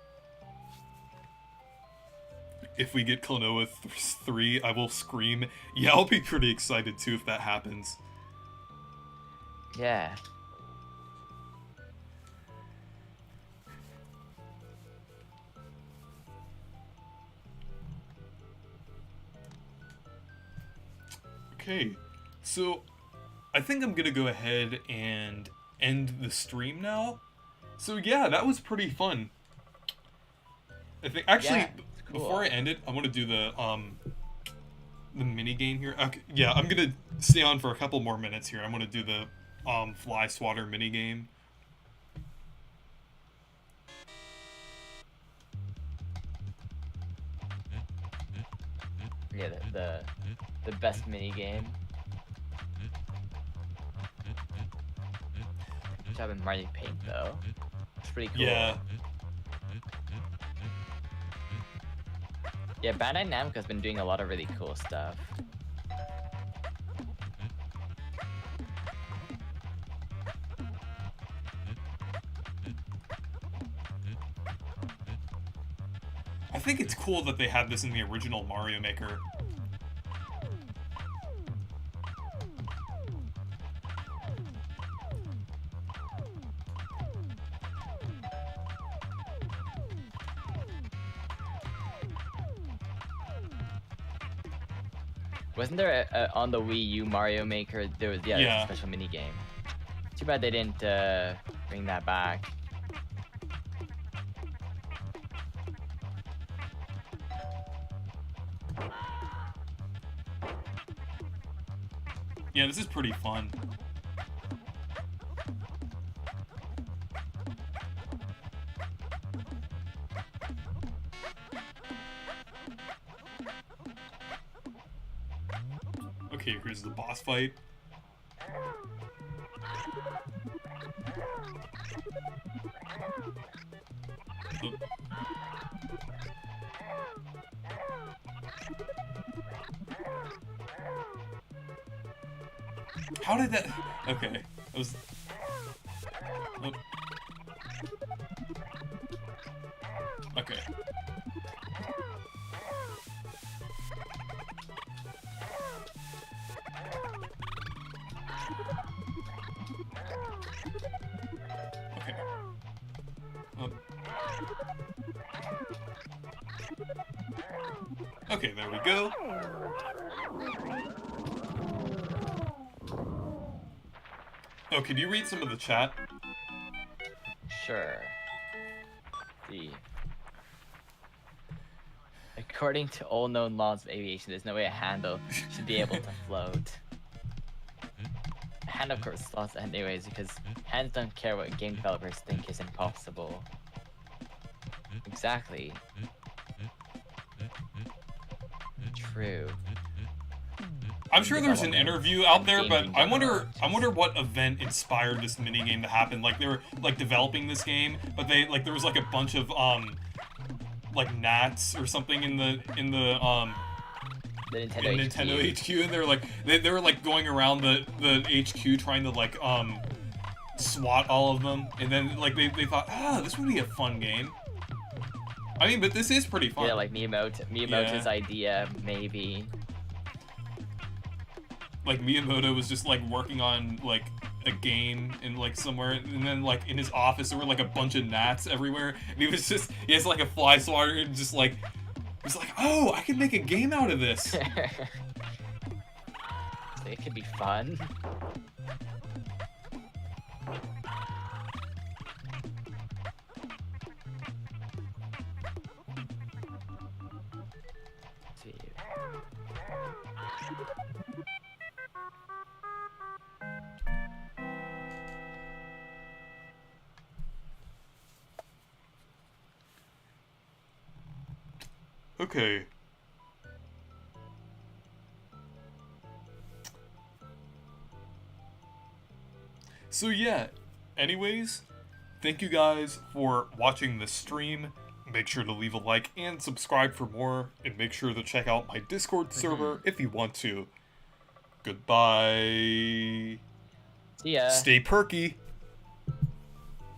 If we get Klonoa 3, I will scream. Yeah, I'll be pretty excited too if that happens. Yeah. Okay, so I think I'm gonna go ahead and end the stream now. So yeah, that was pretty fun. I think actually Yeah, cool. before I end it, I want to do the mini game here. Okay, yeah, I'm gonna stay on for a couple more minutes here. I'm gonna do the fly swatter mini game. Yeah, the best mini game. Good job in Mario Paint though. It's pretty cool. Yeah. Yeah, Bandai Namco has been doing a lot of really cool stuff. I think it's cool that they had this in the original Mario Maker. Wasn't there on the Wii U Mario Maker? There was there's Yeah. a special mini game. Too bad they didn't bring that back. Yeah, this is pretty fun. Okay, here's the boss fight. Oh. How did that... Okay, that was... Oh. Okay. Okay. Oh. Okay, there we go. Oh, could you read some of the chat? Sure. See. According to all known laws of aviation, there's no way a handle should be able to float. A handle course slots anyways because hands don't care what game developers think is impossible. Exactly. True. I'm sure there's an interview out there, but I wonder what event inspired this minigame to happen. Like they were like developing this game, but there was like a bunch of like gnats or something in the Nintendo HQ, and they were like they were like going around the HQ trying to like SWAT all of them, and then like they thought, this would be a fun game. I mean, but this is pretty fun. Yeah, like Miyamoto's idea, maybe. Like Miyamoto was just like working on like a game in like somewhere, and then like in his office there were like a bunch of gnats everywhere, and he has like a fly swatter and just like he's like, oh, I can make a game out of this. So it could be fun. See. Okay. So yeah, anyways, thank you guys for watching this stream. Make sure to leave a like and subscribe for more, and make sure to check out my Discord server if you want to. Goodbye. See ya. Stay perky.